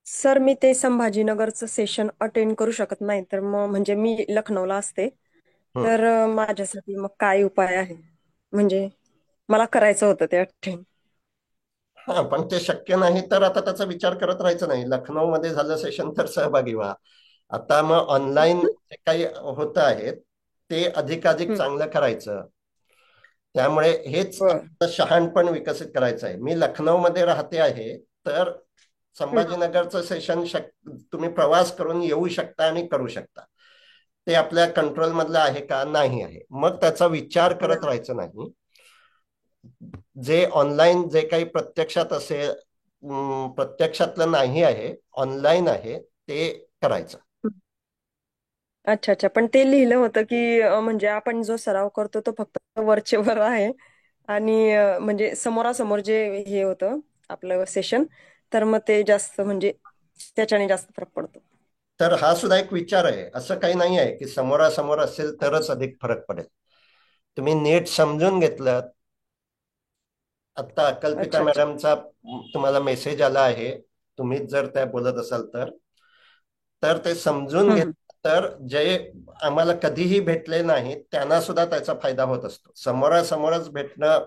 Sir, मी ते संभाजीनगरचं सेशन अटेंड करू शकत नाही, तर मग म्हणजे मी लखनौला असते, तर माझ्यासाठी मग काय उपाय आहे? म्हणजे मला करायचं होतं ते अटेंड. हा, पण ते शक्य नाही तर आता त्याचा विचार करत राहायचं नाही. लखनौ मध्ये झालं सेशन तर सहभागी व्हा. आता मग ऑनलाईन जे काही होत आहे ते अधिकाधिक चांगलं करायचं. त्यामुळे हेच बर. आपलं शहाणपण विकसित करायचं आहे. मी लखनौ मध्ये राहते आहे, तर संभाजीनगरचं सेशन तुम्ही प्रवास करून येऊ शकता आणि करू शकता. ते आपल्या कंट्रोल मधलं आहे का, नाही आहे, मग त्याचा विचार करत राहायचं नाही. जे ऑनलाईन जे काही प्रत्यक्षात असेल, प्रत्यक्षातलं नाही आहे, ऑनलाईन आहे, ते करायचं. अच्छा अच्छा. पण ते लिहिलं होतं की म्हणजे आपण जो सराव करतो तो फक्त वरचे वर आहे. आणि म्हणजे समोरासमोर जे हे होतं आपलं सेशन, तर मग ते जास्त म्हणजे त्याच्याने जास्त फरक पडतो. तर हा सुद्धा एक विचार आहे. असं काही नाही आहे की समोरासमोर असेल तरच अच्छा. अधिक फरक पडेल. तुम्ही नीट समजून घेतलं. आता अकल्पिता अच्छा अच्छा. मॅडमचा तुम्हाला मेसेज आला आहे, तुम्हीच जर त्या बोलत असाल तर तर ते समजून घेत, हम्म. तर जे आम्हाला कधीही भेटले नाहीत त्यांना सुद्धा त्याचा फायदा होत असतो. समोरासमोरच भेटणं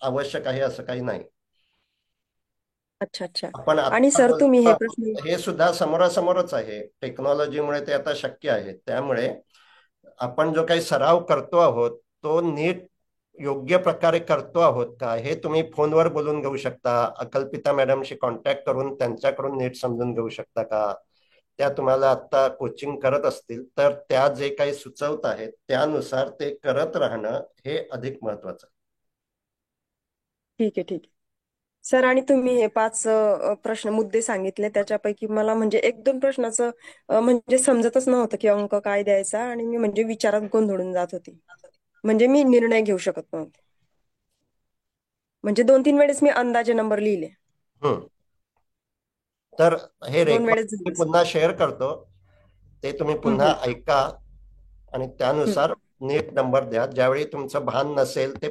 आवश्यक आहे असं काही नाही. अच्छा अच्छा. आपण आणि आता सर तुम्ही बोलतो हे आहोत, प्रश्न. हे सुद्धा समोरासमोरच आहे. टेक्नॉलॉजीमुळे ते आता शक्य आहे. त्यामुळे आपण जो काही सराव करतो आहोत तो नीट योग्य प्रकारे करतो आहोत का हे तुम्ही फोनवर बोलून घेऊ शकता. अकल्पिता मॅडमशी कॉन्टॅक्ट करून त्यांच्याकडून नीट समजून घेऊ शकता का. त्या तुम्हाला आता कोचिंग करत असतील तर त्या जे काही सुचवत आहेत त्यानुसार ते करत राहणं हे अधिक महत्वाचं. ठीक आहे ठीक आहे. सर आणि तुम्ही हे पाच प्रश्न मुद्दे सांगितले त्याच्यापैकी मला म्हणजे एक दोन प्रश्नाचं म्हणजे समजतच नव्हतं की अंक काय द्यायचा, आणि मी म्हणजे विचारात गोंधळून जात होती. म्हणजे मी निर्णय घेऊ शकत नव्हते. म्हणजे दोन तीन वेळेस मी अंदाजे नंबर लिहिले. हम्म. तर हे दोन रेकॉर्ड वेळेस मी झाले सर. पुन्हा शेअर करतो. ते तुम्ही हम्म पुन्हा हम्म ऐका आणि हम्म. त्यानुसार नीट नंबर द्या. ज्यावेळी तुमचं भान नसेल ते